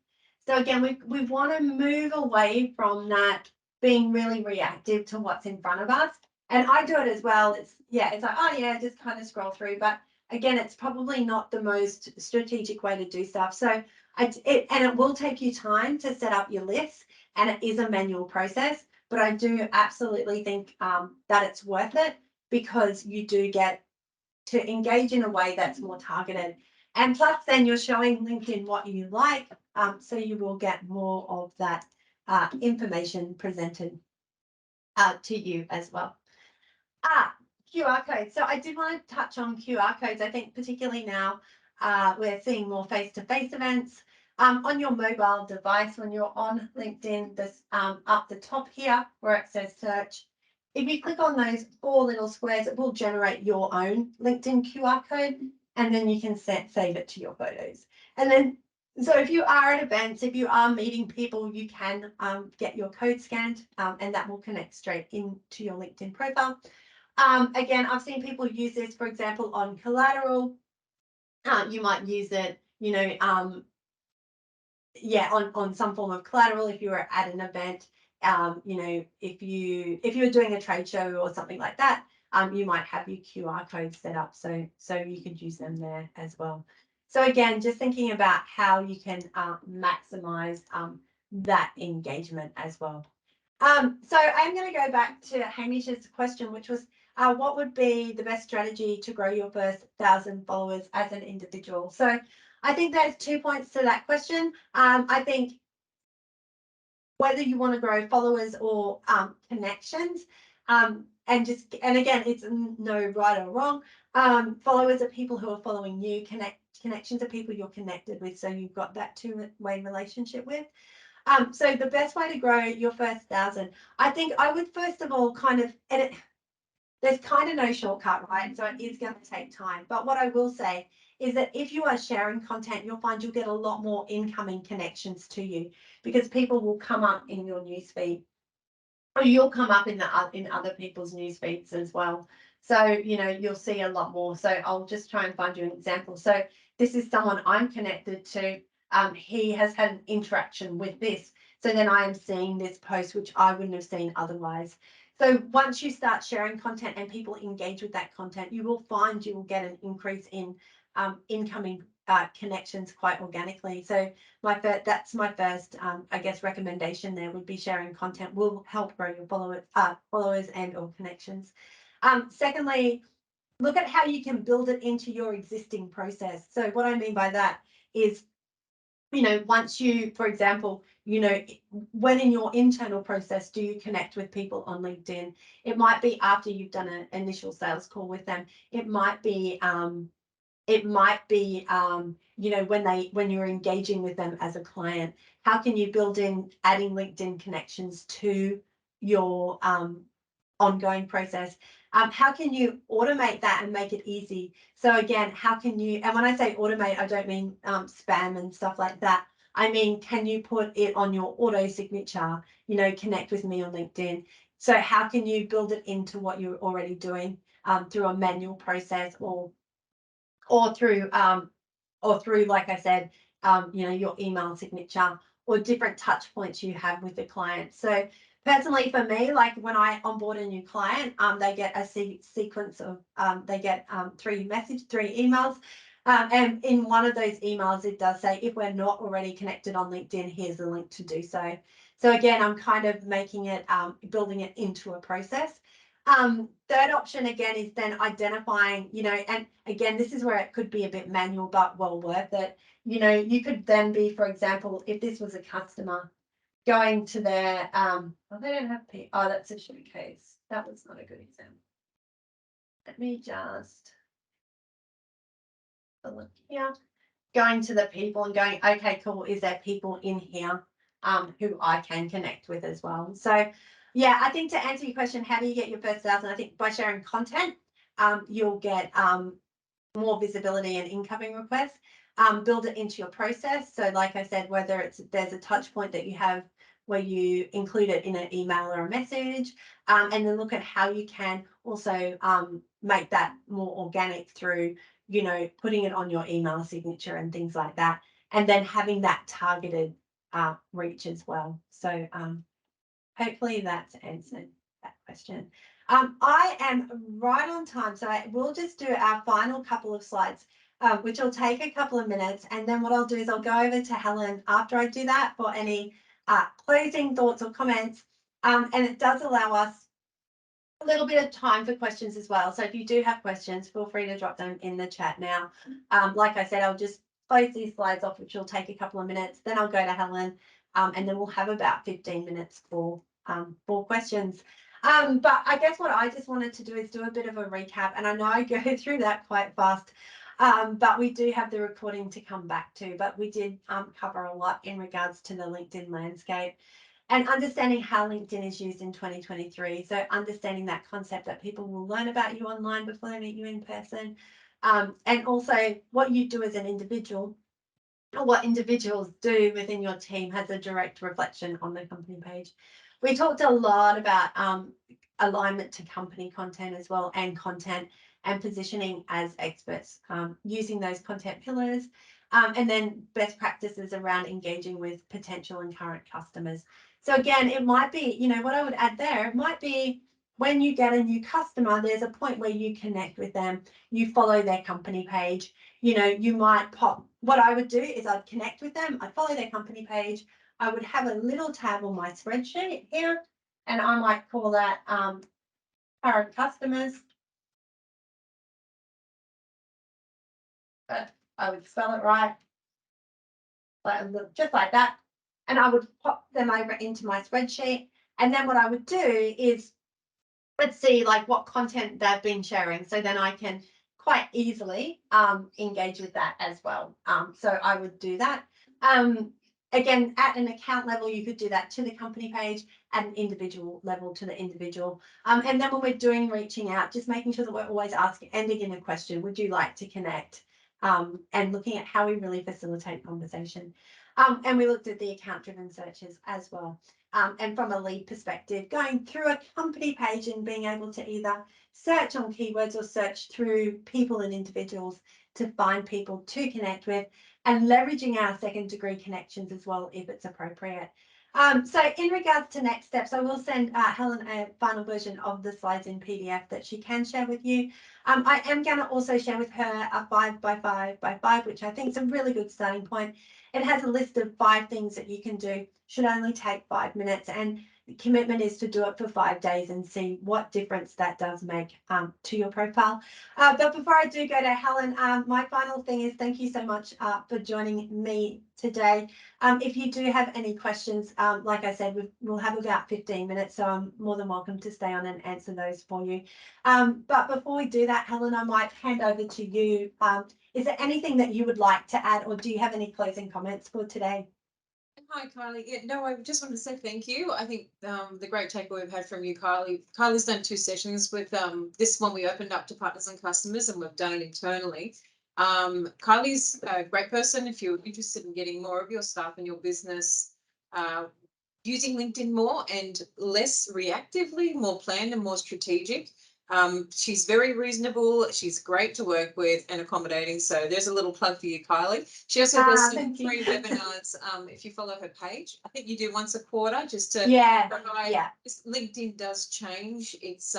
So again, we want to move away from that being really reactive to what's in front of us. And I do it as well. It's like, oh yeah, just kind of scroll through. But again, it's probably not the most strategic way to do stuff. So it will take you time to set up your lists, and it is a manual process. But I do absolutely think that it's worth it, because you do get to engage in a way that's more targeted. And plus, then you're showing LinkedIn what you like, so you will get more of that information presented to you as well. QR codes. So I did want to touch on QR codes. I think particularly now we're seeing more face-to-face events. On your mobile device, when you're on LinkedIn, this up the top here where it says search, if you click on those 4 little squares, it will generate your own LinkedIn QR code, and then you can save it to your photos. And then, so if you are at events, if you are meeting people, you can get your code scanned, and that will connect straight into your LinkedIn profile. Again, I've seen people use this, for example, on collateral. You might use it, you know, on some form of collateral if you were at an event. You know, if you were doing a trade show or something like that, you might have your QR codes set up, so you could use them there as well. So again, just thinking about how you can maximize that engagement as well. So I'm going to go back to Hamish's question, which was, what would be the best strategy to grow your first 1,000 followers as an individual? So I think there's 2 points to that question. I think whether you want to grow followers or connections, and again, it's no right or wrong. Followers are people who are following you. Connections are people you're connected with, so you've got that two-way relationship with. So the best way to grow your first 1,000, I think I would first of all there's kind of no shortcut, right? So it is going to take time. But what I will say is that if you are sharing content, you'll find you'll get a lot more incoming connections to you, because people will come up in your newsfeed, or you'll come up in other people's news feeds as well. So, you know, you'll see a lot more. So I'll just try and find you an example. So this is someone I'm connected to. He has had an interaction with this. So then I am seeing this post, which I wouldn't have seen otherwise. So once you start sharing content and people engage with that content, you will find you will get an increase in incoming connections quite organically. So that's my first, I guess, recommendation there would be sharing content will help grow your followers and or connections. Secondly, look at how you can build it into your existing process. So what I mean by that is, you know, once you, for example, you know, when in your internal process do you connect with people on LinkedIn? It might be after you've done an initial sales call with them. It might be you know, when you're engaging with them as a client. How can you build in adding LinkedIn connections to your ongoing process? How can you automate that and make it easy? So again, how can you, and when I say automate, I don't mean spam and stuff like that. I mean, can you put it on your auto signature, you know, connect with me on LinkedIn? So how can you build it into what you're already doing through a manual process, or through, like I said, you know, your email signature, or different touch points you have with the client. So personally, for me, like when I onboard a new client, they get a sequence of, they get 3 emails. And in one of those emails, it does say, if we're not already connected on LinkedIn, here's the link to do so. So again, I'm kind of making it, building it into a process. Third option again is then identifying, you know, and again, this is where it could be a bit manual, but well worth it. You know, you could then be, for example, if this was a customer going to their, oh, they don't have, oh, that's a showcase. That was not a good example. Let me just look here. Going to the people and going, okay, cool. Is there people in here who I can connect with as well? So Yeah, I think to answer your question, how do you get your first 1,000? I think by sharing content, you'll get more visibility and incoming requests. Build it into your process. So like I said, whether there's a touch point that you have where you include it in an email or a message, and then look at how you can also make that more organic through, putting it on your email signature and things like that, and then having that targeted reach as well. So hopefully that's answered that question. I am right on time, so I will just do our final couple of slides, which will take a couple of minutes. And then what I'll do is I'll go over to Helen after I do that for any closing thoughts or comments. And it does allow us a little bit of time for questions as well. So if you do have questions, feel free to drop them in the chat now. Like I said, I'll just close these slides off, which will take a couple of minutes. Then I'll go to Helen, and then we'll have about 15 minutes for questions. But I guess what I just wanted to do is do a bit of a recap, and I know I go through that quite fast, but we do have the recording to come back to. But we did cover a lot in regards to the LinkedIn landscape and understanding how LinkedIn is used in 2023. So understanding that concept that people will learn about you online before they meet you in person, and also what you do as an individual, or what individuals do within your team, has a direct reflection on the company page. We talked a lot about alignment to company content as well, and content and positioning as experts, using those content pillars, and then best practices around engaging with potential and current customers. So again, it might be, what I would add there, it might be when you get a new customer, there's a point where you connect with them, you follow their company page, you might pop, what I would do is I'd connect with them, I'd follow their company page, I would have a little tab on my spreadsheet here, and I might call that current customers. But I would spell it right, just like that. And I would pop them over into my spreadsheet. And then what I would do is, let's see like what content they've been sharing. So then I can quite easily engage with that as well. So I would do that. Again, at an account level, you could do that to the company page, at an individual level to the individual. And then when we're doing reaching out, just making sure that we're always asking, ending in a question, would you like to connect? And looking at how we really facilitate conversation. And we looked at the account-driven searches as well. And from a lead perspective, going through a company page and being able to either search on keywords or search through people and individuals to find people to connect with, and leveraging our second degree connections as well if it's appropriate. So in regards to next steps, I will send Helen a final version of the slides in PDF that she can share with you. I am going to also share with her a 5x5x5, which I think is a really good starting point. It has a list of 5 things that you can do, should only take 5 minutes, and the commitment is to do it for 5 days and see what difference that does make to your profile. But before I do go to Helen, my final thing is thank you so much for joining me today. If you do have any questions, like I said, we'll have about 15 minutes, so I'm more than welcome to stay on and answer those for you. But before we do that, Helen, I might hand over to you. Is there anything that you would like to add, or do you have any closing comments for today? Hi, Kylie. Yeah, no, I just wanted to say thank you. I think the great takeaway we've had from you, Kylie. Kylie's done 2 sessions with this one. We opened up to partners and customers, and we've done it internally. Kylie's a great person. If you're interested in getting more of your staff and your business using LinkedIn more and less reactively, more planned and more strategic. She's very reasonable. She's great to work with and accommodating. So there's a little plug for you, Kylie. She also does some free webinars. If you follow her page, I think you do once a quarter just to provide. Yeah. LinkedIn does change. It's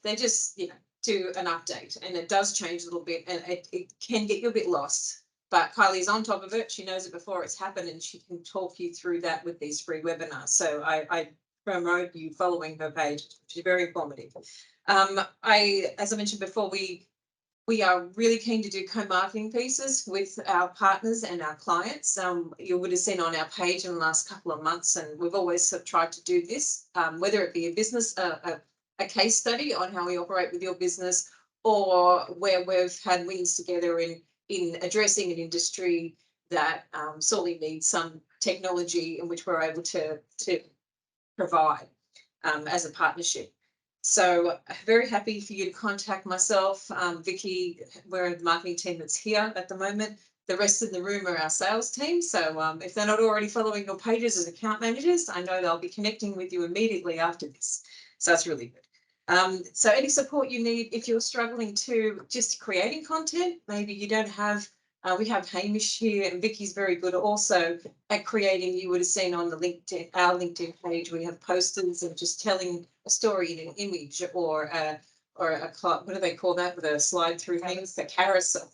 they just do an update, and it does change a little bit, and it can get you a bit lost. But Kylie's on top of it. She knows it before it's happened, and she can talk you through that with these free webinars. So I promote you following her page, which is very informative. As I mentioned before, we are really keen to do co-marketing pieces with our partners and our clients. You would have seen on our page in the last couple of months, and we've always sort of tried to do this, whether it be a business, a case study on how we operate with your business, or where we've had wins together in addressing an industry that sorely needs some technology in which we're able to provide as a partnership. So very happy for you to contact myself, Vicky. We're a marketing team that's here at the moment. The rest of the room are our sales team. So if they're not already following your pages as account managers, I know they'll be connecting with you immediately after this. So that's really good. So any support you need, if you're struggling to just creating content, maybe you don't have, we have Hamish here, and Vicky's very good also at creating. You would have seen on the LinkedIn, our LinkedIn page, we have posters of just telling a story in an image, or a what do they call that, with a slide through things, the carousel.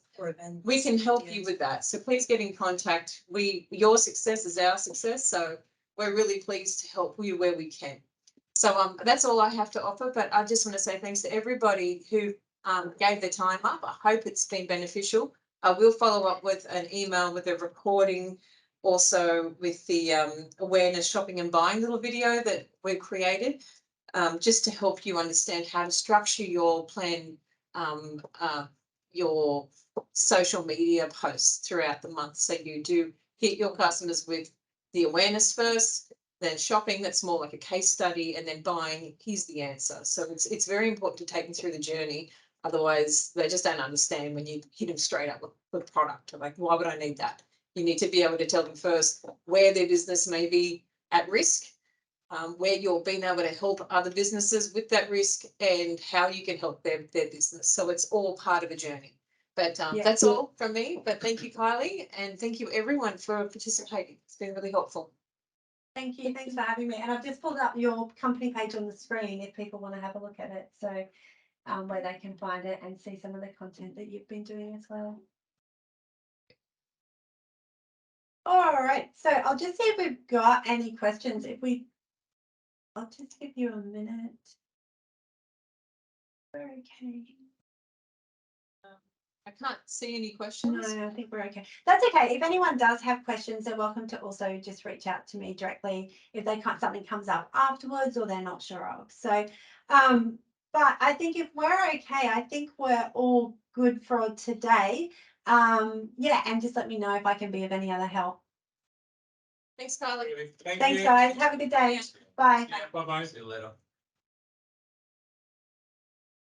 We can help you with that. So please get in contact. Your success is our success. So we're really pleased to help you where we can. So that's all I have to offer, but I just want to say thanks to everybody who gave their time up. I hope it's been beneficial. I will follow up with an email with a recording, also with the awareness shopping and buying little video that we've created, just to help you understand how to structure your plan, your social media posts throughout the month. So you do hit your customers with the awareness first, then shopping, that's more like a case study, and then buying, here's the answer. So it's very important to take them through the journey. Otherwise, they just don't understand when you hit them straight up with product. Like, why would I need that? You need to be able to tell them first where their business may be at risk, where you're being able to help other businesses with that risk, and how you can help their business. So it's all part of a journey. But that's all from me. But thank you, Kylie, and thank you everyone for participating. It's been really helpful. Thank you. Thanks for having me. And I've just pulled up your company page on the screen if people want to have a look at it. So where they can find it and see some of the content that you've been doing as well. All right. So I'll just see if we've got any questions. I'll just give you a minute. We're okay. I can't see any questions. No, I think we're okay. That's okay. If anyone does have questions, they're welcome to also just reach out to me directly if something comes up afterwards or they're not sure of. So, but I think if we're okay, I think we're all good for today. Yeah, and just let me know if I can be of any other help. Thanks, Kylie. Thanks, guys. Have a good day. Bye. Yeah, bye-bye. See you later.